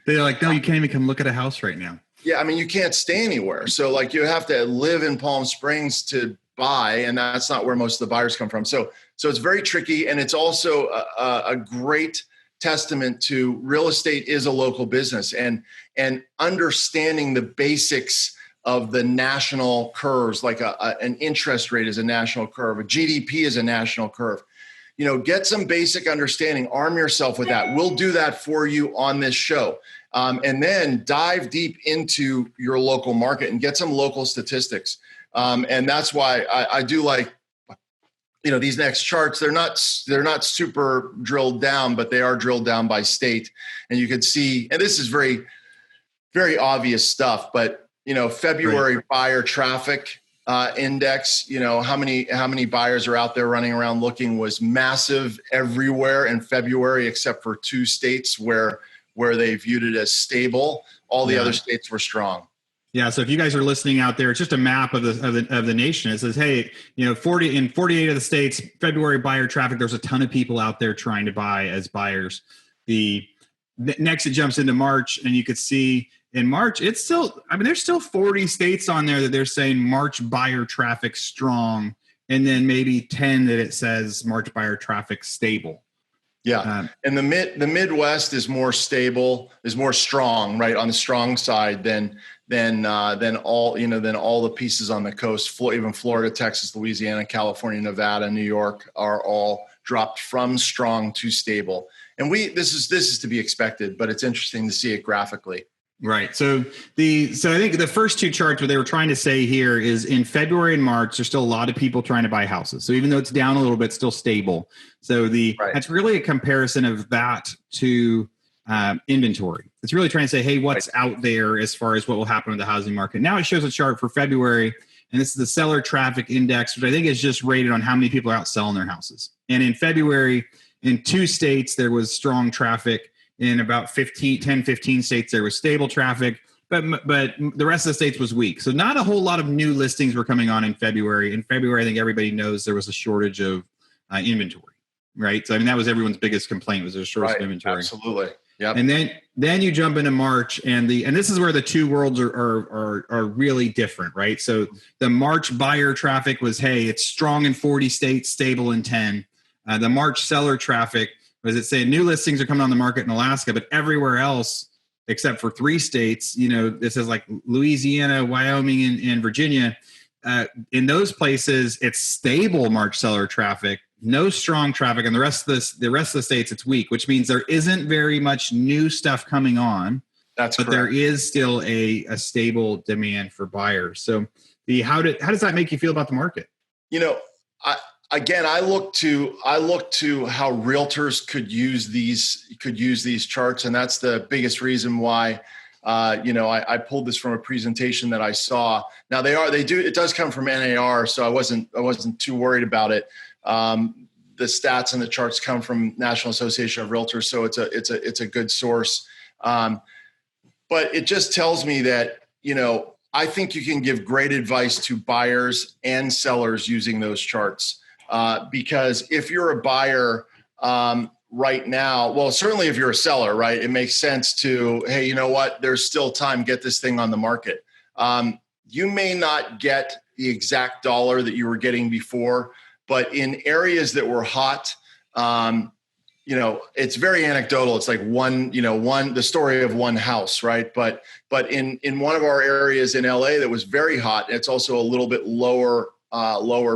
S1: they're like, no, you can't even come look at a house right now.
S3: Yeah. You can't stay anywhere. So you have to live in Palm Springs to buy, and that's not where most of the buyers come from. So it's very tricky. And it's also a great testament to real estate is a local business, and understanding the basics of the national curves, like an interest rate is a national curve, a GDP is a national curve. Get some basic understanding, arm yourself with that. We'll do that for you on this show. And then dive deep into your local market and get some local statistics. And that's why I do like, these next charts. They're not super drilled down, but they are drilled down by state. And you can see, and this is very, very obvious stuff, but February buyer traffic index, how many buyers are out there running around looking, was massive everywhere in February, except for 2 states where they viewed it as stable. All the other states were strong.
S1: Yeah. So if you guys are listening out there, it's just a map of the nation. It says, hey, in 48 of the states, February buyer traffic, there's a ton of people out there trying to buy as buyers. Next it jumps into March, and you could see in March, it's still, there's still 40 states on there that they're saying March buyer traffic strong, and then maybe 10 that it says March buyer traffic stable.
S3: Yeah. And the Midwest is more stable, is more strong, right? On the strong side than all the pieces on the coast, even Florida, Texas, Louisiana, California, Nevada, New York are all dropped from strong to stable. And this is to be expected, but it's interesting to see it graphically.
S1: Right. So I think the first two charts, what they were trying to say here is in February and March, there's still a lot of people trying to buy houses. So even though it's down a little bit, it's still stable. So that's really a comparison of that to inventory. It's really trying to say, hey, what's out there as far as what will happen with the housing market. Now it shows a chart for February, and this is the seller traffic index, which I think is just rated on how many people are out selling their houses. And in February, in 2 states, there was strong traffic. In about 15 states, there was stable traffic, but the rest of the states was weak. So not a whole lot of new listings were coming on in February. In February, I think everybody knows there was a shortage of inventory, right? So I mean, that was everyone's biggest complaint, was a shortage of inventory.
S3: Absolutely. Yep.
S1: And then you jump into March, and this is where the two worlds are really different, right? So the March buyer traffic was, hey, it's strong in 40 states, stable in 10. The March seller traffic was it saying new listings are coming on the market in Alaska, but everywhere else except for 3 states, this is like Louisiana, Wyoming, and Virginia. In those places, it's stable March seller traffic, no strong traffic, and the rest of the states it's weak, which means there isn't very much new stuff coming on.
S3: That's
S1: but
S3: correct.
S1: There is still a stable demand for buyers. So how does that make you feel about the market?
S3: I look to how realtors could use these charts, and that's the biggest reason why. I pulled this from a presentation that I saw. Now it does come from NAR, so I wasn't too worried about it. The stats and the charts come from National Association of Realtors, so it's a good source. But it just tells me that I think you can give great advice to buyers and sellers using those charts. Because if you're a buyer right now, well, certainly if you're a seller, right, it makes sense to, hey, you know what, there's still time, get this thing on the market. You may not get the exact dollar that you were getting before, but in areas that were hot, it's very anecdotal. It's like the story of one house, right? But in one of our areas in LA that was very hot, it's also a little bit lower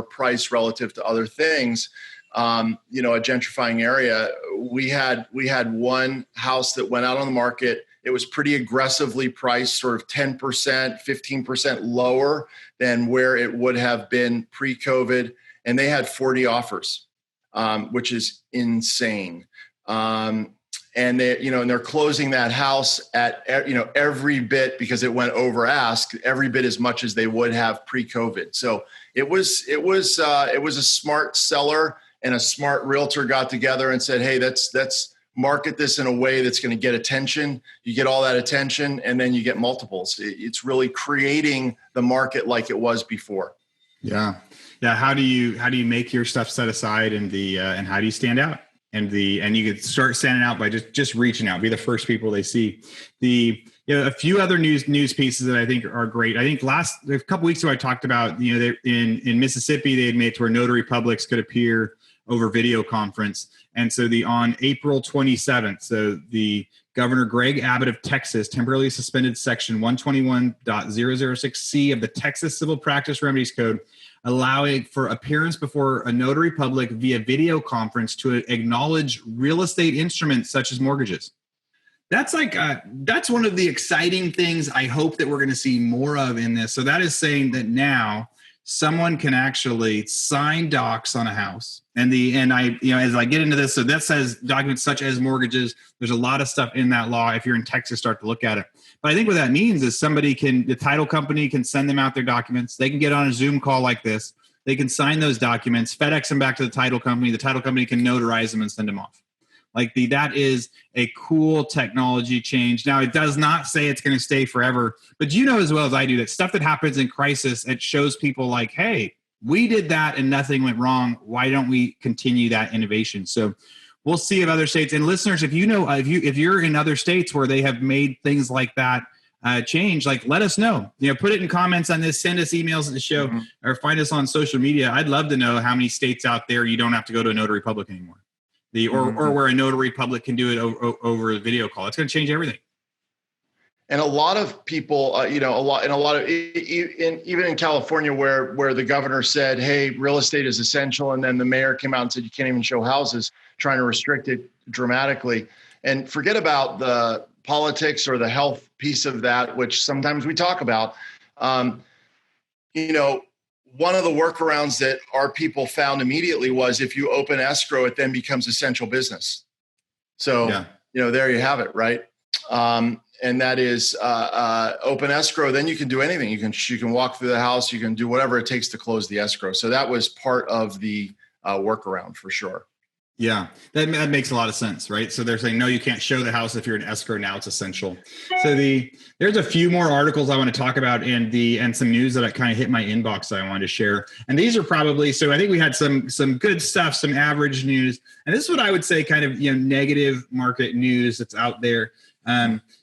S3: price relative to other things. A gentrifying area. We had one house that went out on the market. It was pretty aggressively priced, sort of 10%, 15% lower than where it would have been pre-COVID. And they had 40 offers, which is insane. And they're closing that house at, every bit, because it went over ask, every bit as much as they would have pre-COVID. So it was a smart seller and a smart realtor got together and said, hey, let's market this in a way that's going to get attention. You get all that attention, and then you get multiples. It's really creating the market like it was before.
S1: Yeah. How do you make your stuff set aside, and how do you stand out? And you could start standing out by just reaching out, be the first people they see. A few other news pieces that I think are great. I think a couple weeks ago I talked about in Mississippi they had made it to where notary publics could appear over video conference, and so on April 27th, so the Governor Greg Abbott of Texas temporarily suspended Section 121.006C of the Texas Civil Practice Remedies Code, allowing for appearance before a notary public via video conference to acknowledge real estate instruments such as mortgages. That's that's one of the exciting things I hope that we're going to see more of in this. So that is saying that now someone can actually sign docs on a house. And as I get into this, so that says documents such as mortgages. There's a lot of stuff in that law. If you're in Texas, start to look at it. But I think what that means is the title company can send them out their documents. They can get on a Zoom call like this. They can sign those documents, FedEx them back to the title company. The title company can notarize them and send them off. That is a cool technology change. Now, it does not say it's going to stay forever, but you know as well as I do that stuff that happens in crisis, it shows people like, hey, we did that and nothing went wrong. Why don't we continue that innovation? So we'll see if other states, and listeners, if you're in other states where they have made things like that change, let us know. Put it in comments on this, send us emails at the show, or find us on social media. I'd love to know how many states out there you don't have to go to a notary public anymore. Or where a notary public can do it over a video call. It's going to change everything.
S3: And a lot of people, even in California, where the governor said, "Hey, real estate is essential," and then the mayor came out and said, "You can't even show houses," trying to restrict it dramatically. And forget about the politics or the health piece of that, which sometimes we talk about, one of the workarounds that our people found immediately was if you open escrow, it then becomes essential business. So, there you have it, right? And that is open escrow. Then you can do anything. You can walk through the house. You can do whatever it takes to close the escrow. So that was part of the workaround for sure.
S1: Yeah, that makes a lot of sense, right? So they're saying, no, you can't show the house if you're in escrow. Now it's essential. So there's a few more articles I want to talk about and some news that I kind of hit my inbox that I wanted to share. And these are probably, so I think we had some good stuff, some average news. And this is what I would say kind of, negative market news that's out there.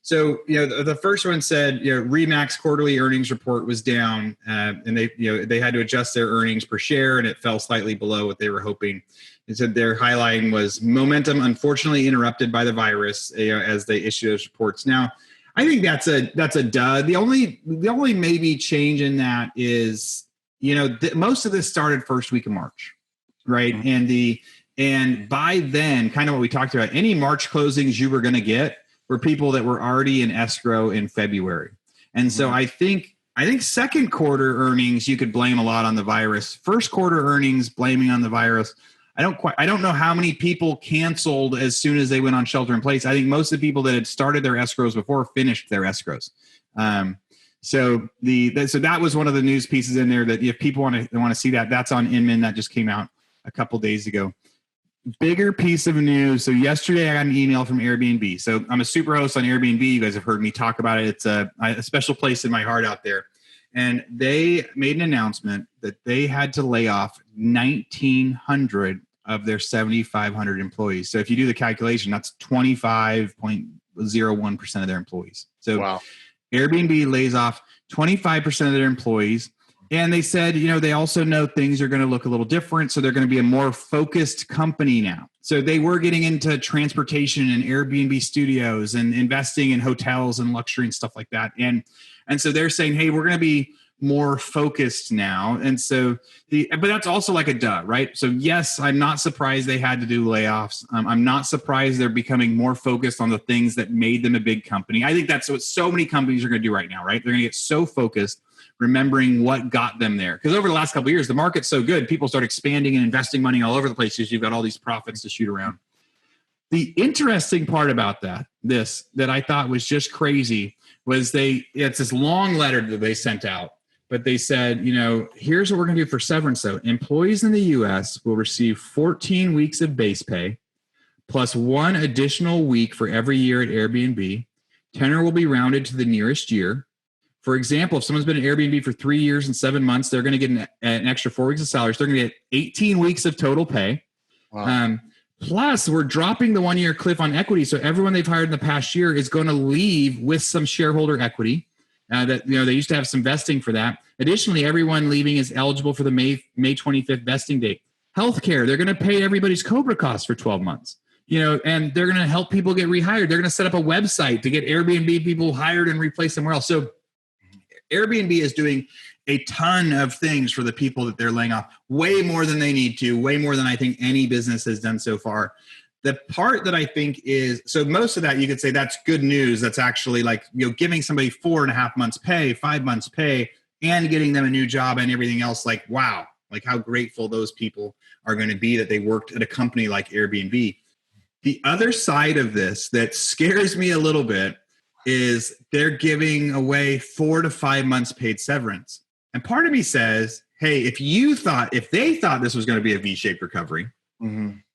S1: So, the first one said, Remax quarterly earnings report was down and they had to adjust their earnings per share and it fell slightly below what they were hoping. It said their highlighting was momentum, unfortunately interrupted by the virus as they issue those reports. Now, I think that's a dud. The only maybe change in that is, most of this started first week of March, right? Mm-hmm. And by then, kind of what we talked about, any March closings you were going to get were people that were already in escrow in February. And so I think second quarter earnings, you could blame a lot on the virus. First quarter earnings, blaming on the virus. I don't know how many people canceled as soon as they went on shelter in place. I think most of the people that had started their escrows before finished their escrows. So that was one of the news pieces in there that if people want to see that, that's on Inman. That just came out a couple days ago. Bigger piece of news. So yesterday I got an email from AirBNB. So I'm a super host on AirBNB. You guys have heard me talk about it. It's a special place in my heart out there. And they made an announcement that they had to lay off 1,900 of their 7,500 employees. So if you do the calculation, that's 25.01% of their employees. So wow. Airbnb lays off 25% of their employees. And they said, they also know things are going to look a little different. So they're going to be a more focused company now. So they were getting into transportation and Airbnb studios and investing in hotels and luxury and stuff like that. And so they're saying, hey, we're going to be more focused now. And so but that's also like a duh, right? So yes, I'm not surprised they had to do layoffs. I'm not surprised they're becoming more focused on the things that made them a big company. I think that's what so many companies are going to do right now, right? They're going to get so focused, remembering what got them there. Because over the last couple of years, the market's so good, people start expanding and investing money all over the place because you've got all these profits to shoot around. The interesting part about that I thought was just crazy was it's this long letter that they sent out, but they said, here's what we're going to do for severance. So employees in the U.S. will receive 14 weeks of base pay plus 1 additional week for every year at Airbnb. Tenor will be rounded to the nearest year. For example, if someone's been at Airbnb for 3 years and 7 months, they're going to get an extra 4 weeks of salary. So they're going to get 18 weeks of total pay. Wow. Plus, we're dropping the 1-year cliff on equity. So everyone they've hired in the past year is going to leave with some shareholder equity. That they used to have some vesting for that. Additionally, everyone leaving is eligible for the May 25th vesting date. Healthcare, they're going to pay everybody's COBRA costs for 12 months. And they're going to help people get rehired. They're going to set up a website to get Airbnb people hired and replace somewhere else. So Airbnb is doing a ton of things for the people that they're laying off, way more than they need to, way more than I think any business has done so far. The part that I think is, so most of that you could say that's good news. That's actually like, giving somebody 4.5 months pay, 5 months pay, and getting them a new job and everything else. Like, wow, like how grateful those people are going to be that they worked at a company like Airbnb. The other side of this that scares me a little bit is they're giving away 4 to 5 months paid severance. And part of me says, hey, if they thought this was going to be a V-shaped recovery,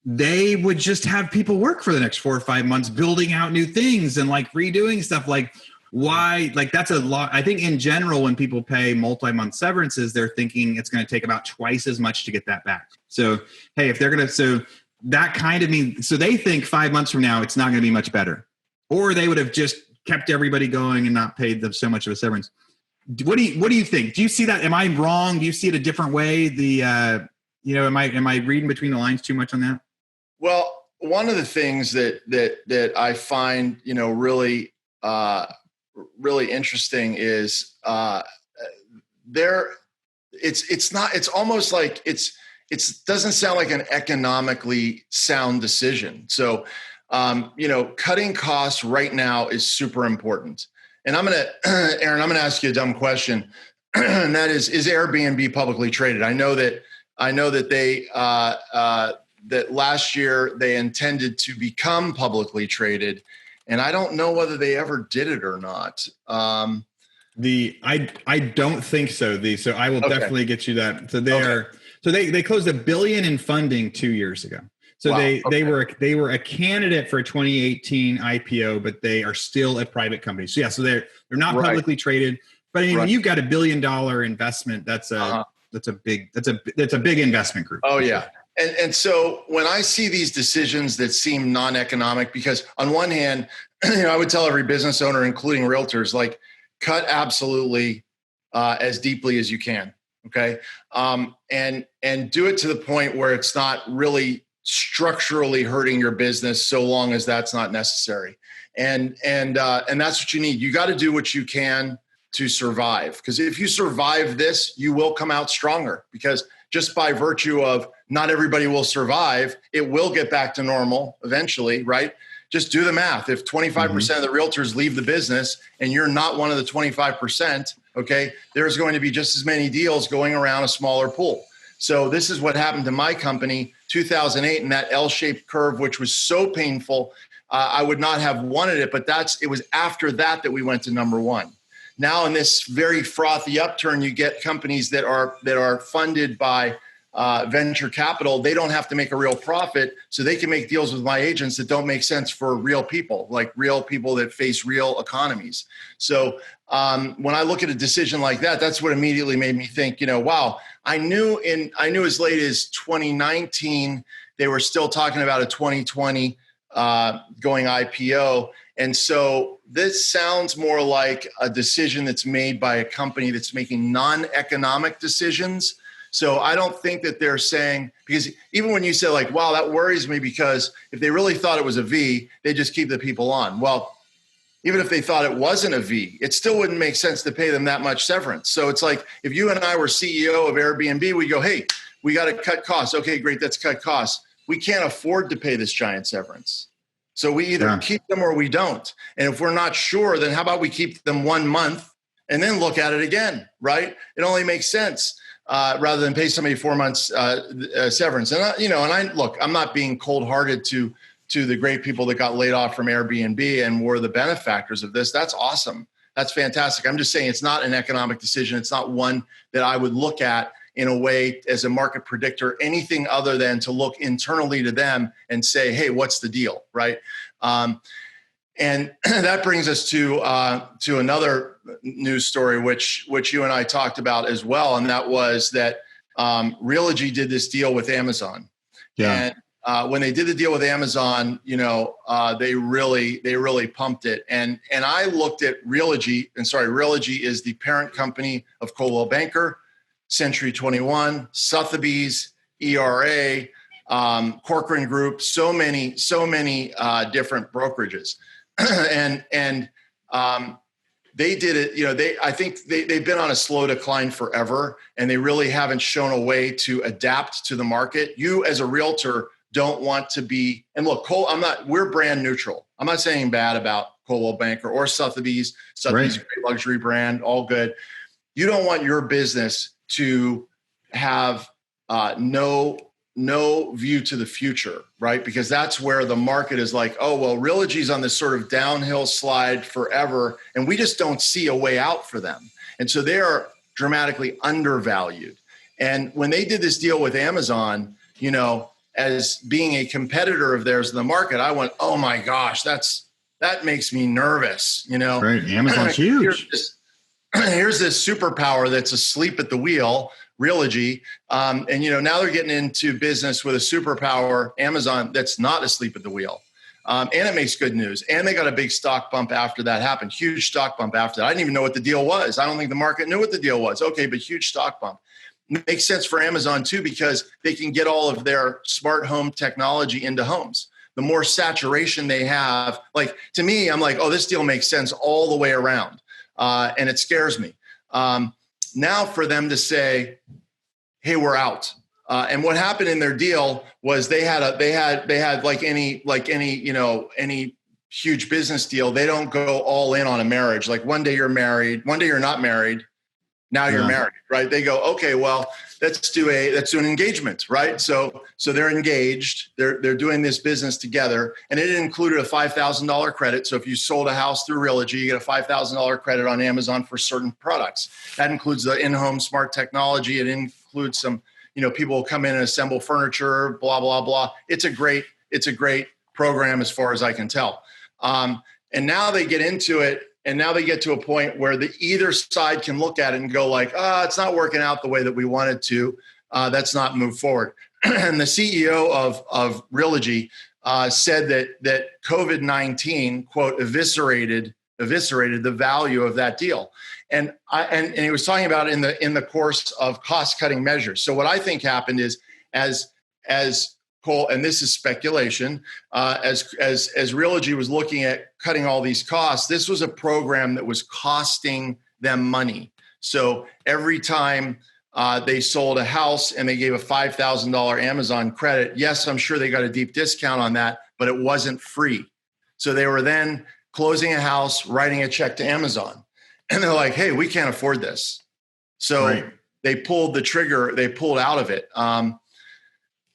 S1: they would just have people work for the next 4 or 5 months, building out new things and like redoing stuff. Like why, like that's a lot. I think in general, when people pay multi-month severances, they're thinking it's going to take about twice as much to get that back. So, hey, if they're going to, so that kind of means, so they think 5 months from now, it's not going to be much better, or they would have just kept everybody going and not paid them so much of a severance. What do you think? Do you see that? Am I wrong? Do you see it a different way? Am I reading between the lines too much on that?
S3: Well, one of the things that I find, really, really interesting is it's almost like it doesn't sound like an economically sound decision. So Cutting costs right now is super important. And Aaron, I'm going to ask you a dumb question. And that is Airbnb publicly traded? I know that they, that last year they intended to become publicly traded, and I don't know whether they ever did it or not. I don't think so. So I will definitely get you that. So they closed $1 billion in funding 2 years ago. So they were a candidate for a 2018 IPO, but they are still a private company. So yeah, so they're not publicly traded. But I mean, when you've got $1 billion investment, that's a big investment group. Oh yeah. And so when I see these decisions that seem non-economic, because on one hand, I would tell every business owner, including realtors, like, cut absolutely as deeply as you can. Okay. And do it to the point where it's not really structurally hurting your business, so long as that's not necessary. And that's what you need. You got to do what you can to survive. Because if you survive this, you will come out stronger, because just by virtue of not everybody will survive, it will get back to normal eventually, right? Just do the math. If 25% of the realtors leave the business and you're not one of the 25%, okay, there's going to be just as many deals going around a smaller pool. So this is what happened to my company, 2008, and that L-shaped curve, which was so painful. I would not have wanted it, but it was after that we went to number one. Now in this very frothy upturn, you get companies that are funded by venture capital. They don't have to make a real profit, so they can make deals with my agents that don't make sense for real people, like real people that face real economies. So when I look at a decision like that, that's what immediately made me think, wow, I knew as late as 2019, they were still talking about a 2020 going IPO. And so this sounds more like a decision that's made by a company that's making non-economic decisions. So I don't think that they're saying, because even when you say like, wow, that worries me, because if they really thought it was a V, they just keep the people on. Well, even if they thought it wasn't a V, it still wouldn't make sense to pay them that much severance. So it's like, if you and I were CEO of Airbnb, we go, hey, we got to cut costs. Okay, great. Let's cut costs. We can't afford to pay this giant severance. So we either keep them or we don't. And if we're not sure, then how about we keep them 1 month and then look at it again, right? It only makes sense rather than pay somebody 4 months severance. And look, I'm not being cold-hearted to the great people that got laid off from Airbnb and were the benefactors of this. That's awesome. That's fantastic. I'm just saying it's not an economic decision. It's not one that I would look at in a way as a market predictor, anything other than to look internally to them and say, hey, what's the deal, right? And that brings us to another news story, which you and I talked about as well, and that was that Realogy did this deal with Amazon. Yeah. And when they did the deal with Amazon, they really pumped it. And I looked at Realogy, Realogy is the parent company of Coldwell Banker, Century 21, Sotheby's, ERA, Corcoran Group, so many different brokerages. and they did it, I think they've been on a slow decline forever, and they really haven't shown a way to adapt to the market. You as a realtor don't want to be, and look, we're brand neutral. I'm not saying bad about Coldwell Banker or Sotheby's. Sotheby's is a great luxury brand, all good. You don't want your business to have no view to the future, right? Because that's where the market is like, oh, well, Realogy's on this sort of downhill slide forever, and we just don't see a way out for them. And so they are dramatically undervalued. And when they did this deal with Amazon, as being a competitor of theirs in the market, I went, oh my gosh, that makes me nervous,
S1: Right, Amazon's huge.
S3: Here's this superpower that's asleep at the wheel, Realogy. And now they're getting into business with a superpower, Amazon, that's not asleep at the wheel. And it makes good news. And they got a big stock bump after that happened, huge stock bump after that. I didn't even know what the deal was. I don't think the market knew what the deal was. Okay, but huge stock bump. Makes sense for Amazon too, because they can get all of their smart home technology into homes. The more saturation they have, like to me, I'm like, oh, this deal makes sense all the way around. And it scares me. Now for them to say, hey, we're out. And what happened in their deal was they had like any huge business deal. They don't go all in on a marriage. Like one day you're married, one day you're not married. Now you're married, right? They go, okay, well, let's do an engagement, right? So they're engaged. They're doing this business together, and it included a $5,000 credit. So if you sold a house through Realogy, you get a $5,000 credit on Amazon for certain products. That includes the in-home smart technology. It includes some, people will come in and assemble furniture, blah blah blah. It's a great program as far as I can tell. And now they get into it. And now they get to a point where either side can look at it and go like, it's not working out the way that we wanted to. Let's not move forward. And the CEO of Realogy said that COVID-19, quote, eviscerated the value of that deal. And he was talking about it in the course of cost-cutting measures. So what I think happened is as Cole, and this is speculation, as Realogy was looking at cutting all these costs, this was a program that was costing them money. So every time they sold a house and they gave a $5,000 Amazon credit, yes, I'm sure they got a deep discount on that, but it wasn't free. So they were then closing a house, writing a check to Amazon. And they're like, hey, we can't afford this. So They pulled the trigger, they pulled out of it.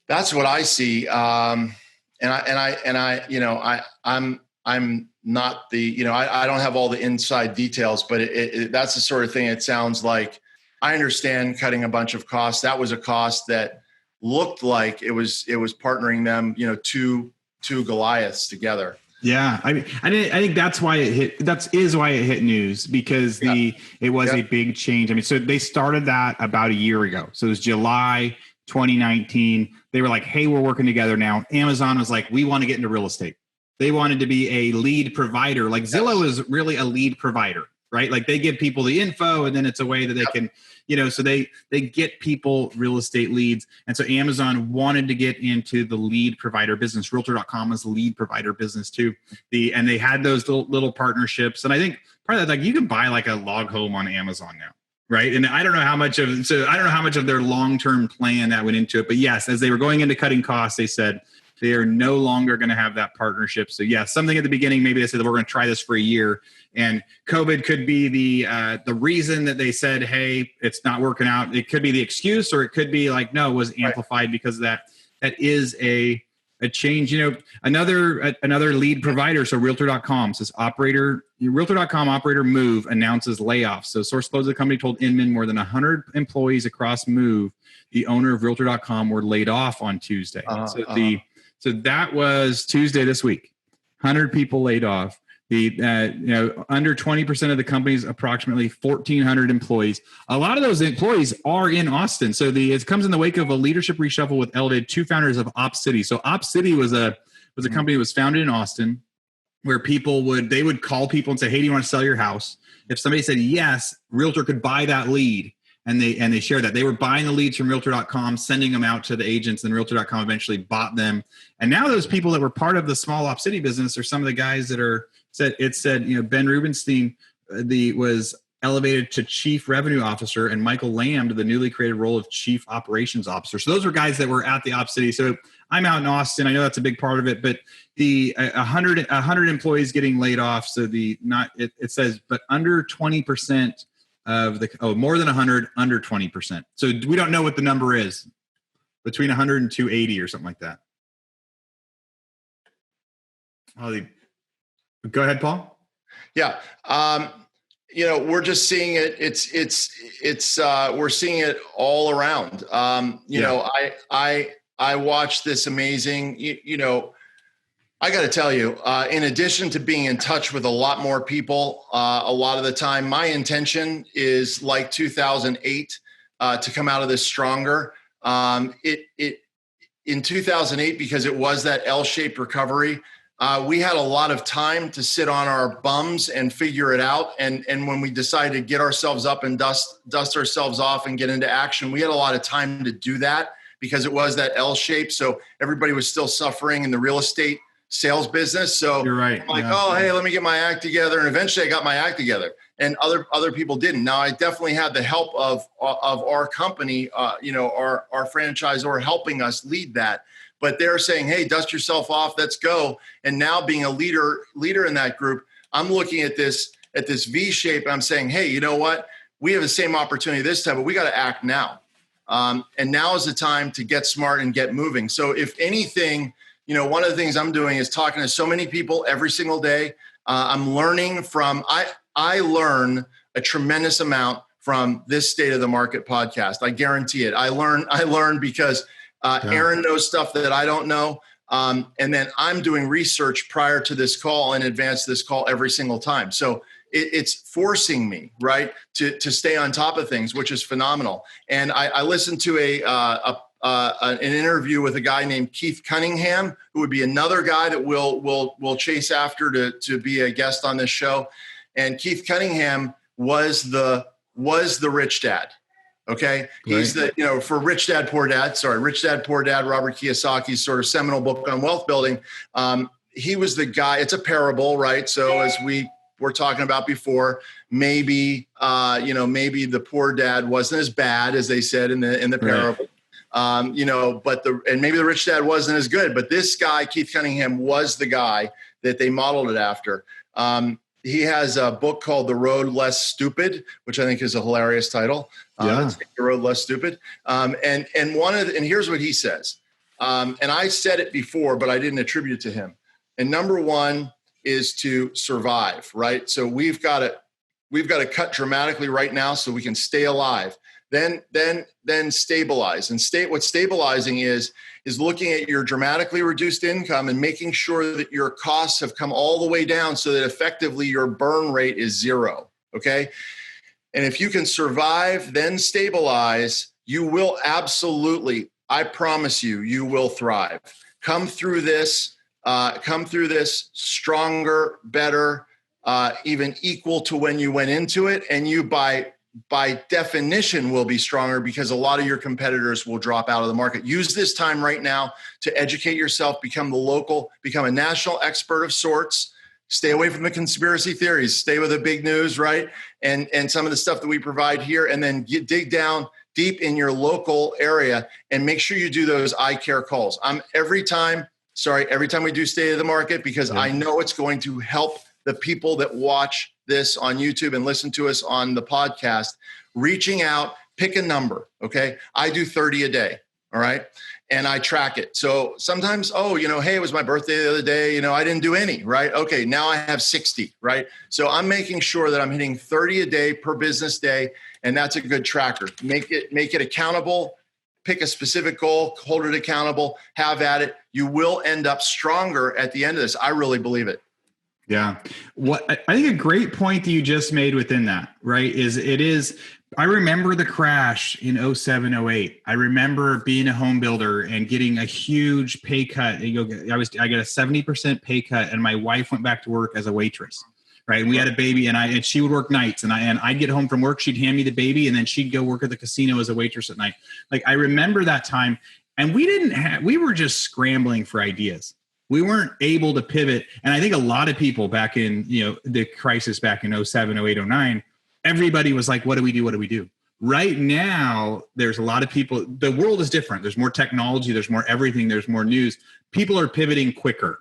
S3: That's what I see. I'm not the, I don't have all the inside details, but that's the sort of thing. It sounds like I understand cutting a bunch of costs. That was a cost that looked like it was partnering them, two Goliaths together.
S1: Yeah, I think that's why it hit. That is why it hit news, because it was a big change. I mean, so they started that about a year ago. So it was July 2019. They were like, hey, we're working together now. Amazon was like, we want to get into real estate. They wanted to be a lead provider. Like Zillow is really a lead provider, right? Like they give people the info, and then it's a way that they can, so they get people real estate leads. And so Amazon wanted to get into the lead provider business. Realtor.com is the lead provider business too. And they had those little partnerships. And I think part of that, like you can buy like a log home on Amazon now. Right. And I don't know how much of their long-term plan that went into it. But yes, as they were going into cutting costs, they said they are no longer going to have that partnership. So yeah, something at the beginning, maybe they said that we're going to try this for a year, and COVID could be the reason that they said, hey, it's not working out. It could be the excuse, or it could be like, no, it was amplified because of that. That is a change. Another lead provider. So Realtor.com says Realtor.com operator Move announces layoffs. So source close of the company told Inman more than 100 employees across Move, the owner of Realtor.com, were laid off on Tuesday. So that was Tuesday this week. 100 people laid off. Under 20% of the company's approximately 1,400 employees. A lot of those employees are in Austin. So it comes in the wake of a leadership reshuffle with elevated two founders of Op City. So Op City was a company that was founded in Austin, where they would call people and say, hey, do you want to sell your house? If somebody said yes, Realtor could buy that lead. And they share that. They were buying the leads from Realtor.com, sending them out to the agents, and Realtor.com eventually bought them. And now those people that were part of the small Op City business are some of the guys that said, Ben Rubenstein was elevated to Chief Revenue Officer, and Michael Lamb to the newly created role of Chief Operations Officer. So those were guys that were at the Op City. So I'm out in Austin. I know that's a big part of it, but the 100 employees getting laid off. So it says, but under 20% of more than 100, under 20%. So we don't know what the number is, between 100 and 280 or something like that. Go ahead, Paul.
S3: Yeah. We're just seeing it. We're seeing it all around. I watched this amazing, I got to tell you, in addition to being in touch with a lot more people, a lot of the time, my intention is like 2008 to come out of this stronger. In 2008, because it was that L-shaped recovery, we had a lot of time to sit on our bums and figure it out. And when we decided to get ourselves up and dust ourselves off and get into action, we had a lot of time to do that because it was that L shape. So everybody was still suffering in the real estate sales business. So
S1: you're right.
S3: I'm like, oh, hey, let me get my act together. And eventually I got my act together, and other people didn't. Now I definitely had the help of our company, our franchisor helping us lead that. But they're saying, hey, dust yourself off, let's go. And now being a leader in that group, I'm looking at this V shape, and I'm saying, hey, you know what? We have the same opportunity this time, but we got to act now. And now is the time to get smart and get moving. So if anything, one of the things I'm doing is talking to so many people every single day. I'm learning from, I learn a tremendous amount from this State of the Market podcast. I guarantee it. I learn because Aaron knows stuff that I don't know. And then I'm doing research prior to this call and advance this call every single time. So it's forcing me, right, to stay on top of things, which is phenomenal. And I listened to an interview with a guy named Keith Cunningham, who would be another guy that we'll chase after to be a guest on this show. And Keith Cunningham was the rich dad. Okay. He's for Rich Dad, Poor Dad, Robert Kiyosaki's sort of seminal book on wealth building. He was the guy. It's a parable, right? So as we were talking about before, maybe the poor dad wasn't as bad as they said in the parable. Right. And maybe the rich dad wasn't as good, but this guy, Keith Cunningham, was the guy that they modeled it after. He has a book called The Road Less Stupid, which I think is a hilarious title. The Road Less Stupid. And here's what he says. And I said it before, but I didn't attribute it to him. And number one is to survive, right? So we've got to cut dramatically right now so we can stay alive. Then stabilize. And what stabilizing is looking at your dramatically reduced income and making sure that your costs have come all the way down so that effectively your burn rate is zero. Okay. And if you can survive, then stabilize, you will absolutely, I promise you will thrive. Come through this stronger, better, even equal to when you went into it. And you by definition will be stronger because a lot of your competitors will drop out of the market. Use this time right now to educate yourself, become a national expert of sorts, stay away from the conspiracy theories, stay with the big news, right? And some of the stuff that we provide here, and then dig down deep in your local area and make sure you do those I care calls. Every time we do State of the Market, because I know it's going to help the people that watch this on YouTube and listen to us on the podcast, reaching out, pick a number. Okay. I do 30 a day. All right. And I track it. So sometimes, hey, it was my birthday the other day. I didn't do any, right? Okay. Now I have 60, right? So I'm making sure that I'm hitting 30 a day per business day. And that's a good tracker. Make it accountable, pick a specific goal, hold it accountable, have at it. You will end up stronger at the end of this. I really believe it.
S1: Yeah. I think a great point that you just made within that, right, I remember the crash in 07, 08. I remember being a home builder and getting a huge pay cut. I got a 70% pay cut, and my wife went back to work as a waitress, right? And we had a baby, and she would work nights, and I'd get home from work, she'd hand me the baby, and then she'd go work at the casino as a waitress at night. Like, I remember that time, and we were just scrambling for ideas. We weren't able to pivot. And I think a lot of people back in, the crisis back in 07, 08, 09, everybody was like, what do we do? What do we do? Right now, there's a lot of people, the world is different. There's more technology, there's more everything, there's more news. People are pivoting quicker.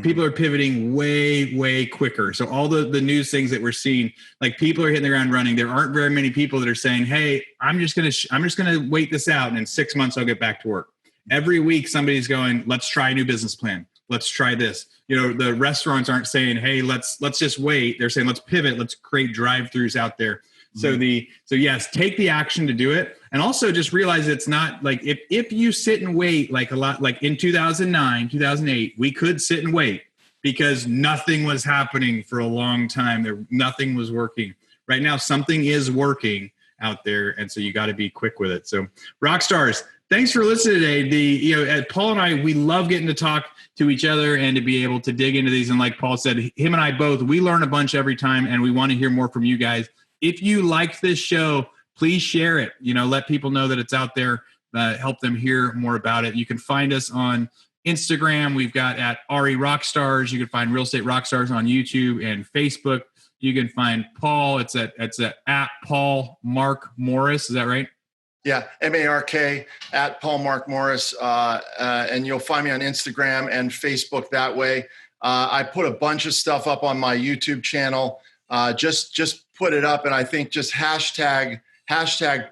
S1: People are pivoting way, way quicker. So all the news things that we're seeing, like, people are hitting the ground running. There aren't very many people that are saying, hey, I'm just going to wait this out, and in 6 months I'll get back to work. Every week somebody's going, let's try a new business plan. Let's try this. The restaurants aren't saying, hey, let's just wait. They're saying, let's pivot. Let's create drive-throughs out there. Mm-hmm. So yes, take the action to do it. And also just realize it's not like, if you sit and wait, like a lot, like in 2009, 2008, we could sit and wait because nothing was happening for a long time. Nothing was working. Right now, something is working out there. And so you got to be quick with it. So Rockstars, thanks for listening today. Paul and I, we love getting to talk to each other and to be able to dig into these. And like Paul said, him and I both, we learn a bunch every time, and we want to hear more from you guys. If you like this show, please share it. Let people know that it's out there. Help them hear more about it. You can find us on Instagram, we've got at RE Rockstars. You can find Real Estate Rockstars on YouTube and Facebook. You can find Paul. It's at Paul Mark Morris. Is that right?
S3: Yeah, MARK at Paul Mark Morris. And you'll find me on Instagram and Facebook that way. I put a bunch of stuff up on my YouTube channel. Just put it up, and I think just hashtag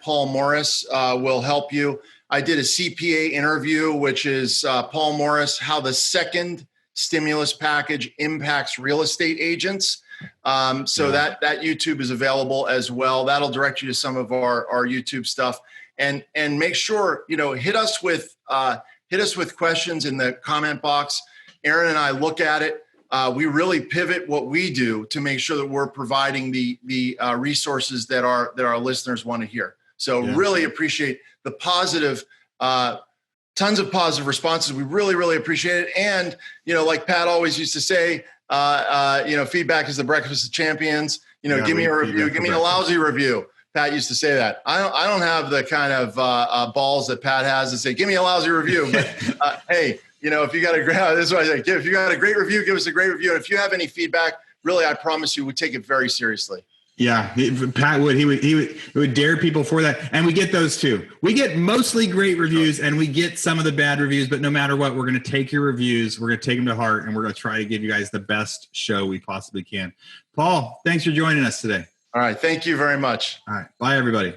S3: Paul Morris will help you. I did a CPA interview, which is Paul Morris, how the second stimulus package impacts real estate agents. That YouTube is available as well. That'll direct you to some of our YouTube stuff. And make sure, hit us with questions in the comment box. Aaron and I look at it. We really pivot what we do to make sure that we're providing the resources that our listeners want to hear. So really appreciate the positive, tons of positive responses. We really, really appreciate it. And, like Pat always used to say, feedback is the breakfast of champions. Give me a review, give me a lousy review. Pat used to say that. I don't have the kind of balls that Pat has to say, give me a lousy review. But hey, if you got this is what I say, if you got a great review, give us a great review. And if you have any feedback, really, I promise you, we take it very seriously.
S1: Yeah, Pat would. He would dare people for that. And we get those too. We get mostly great reviews and we get some of the bad reviews, but no matter what, we're going to take your reviews. We're going to take them to heart and we're going to try to give you guys the best show we possibly can. Paul, thanks for joining us today.
S3: All right. Thank you very much.
S1: All right. Bye, everybody.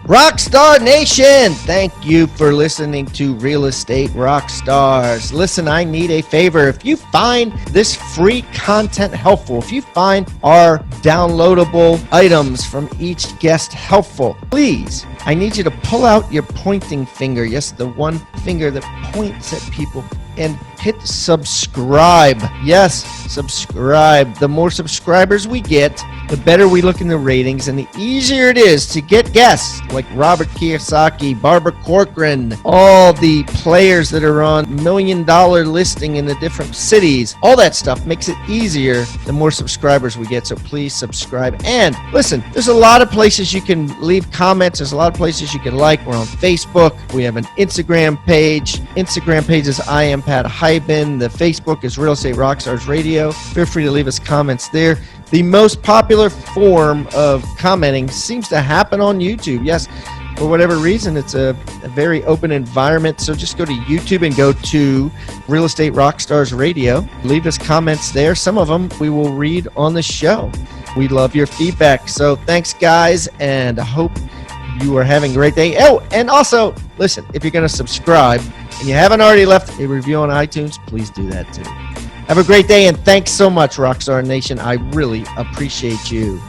S2: Rockstar Nation, thank you for listening to Real Estate Rockstars. Listen, I need a favor. If you find this free content helpful, if you find our downloadable items from each guest helpful, please, I need you to pull out your pointing finger. Yes, the one finger that points at people, and hit subscribe. Yes, subscribe. The more subscribers we get, the better we look in the ratings and the easier it is to get guests like Robert Kiyosaki, Barbara Corcoran, all the players that are on $1 million listing in the different cities. All that stuff makes it easier the more subscribers we get. So please subscribe. And listen, there's a lot of places you can leave comments. There's a lot of places you can like. We're on Facebook. We have an Instagram page. Instagram page is I am Pat Hyben. The Facebook is Real Estate Rockstars Radio. Feel free to leave us comments there. The most popular form of commenting seems to happen on YouTube. Yes, for whatever reason, it's a very open environment. So just go to YouTube and go to Real Estate Rockstars Radio. Leave us comments there. Some of them we will read on the show. We love your feedback. So thanks, guys, and I hope you are having a great day. Oh, and also, listen, if you're going to subscribe and you haven't already left a review on iTunes, please do that too. Have a great day, and thanks so much, Rockstar Nation. I really appreciate you.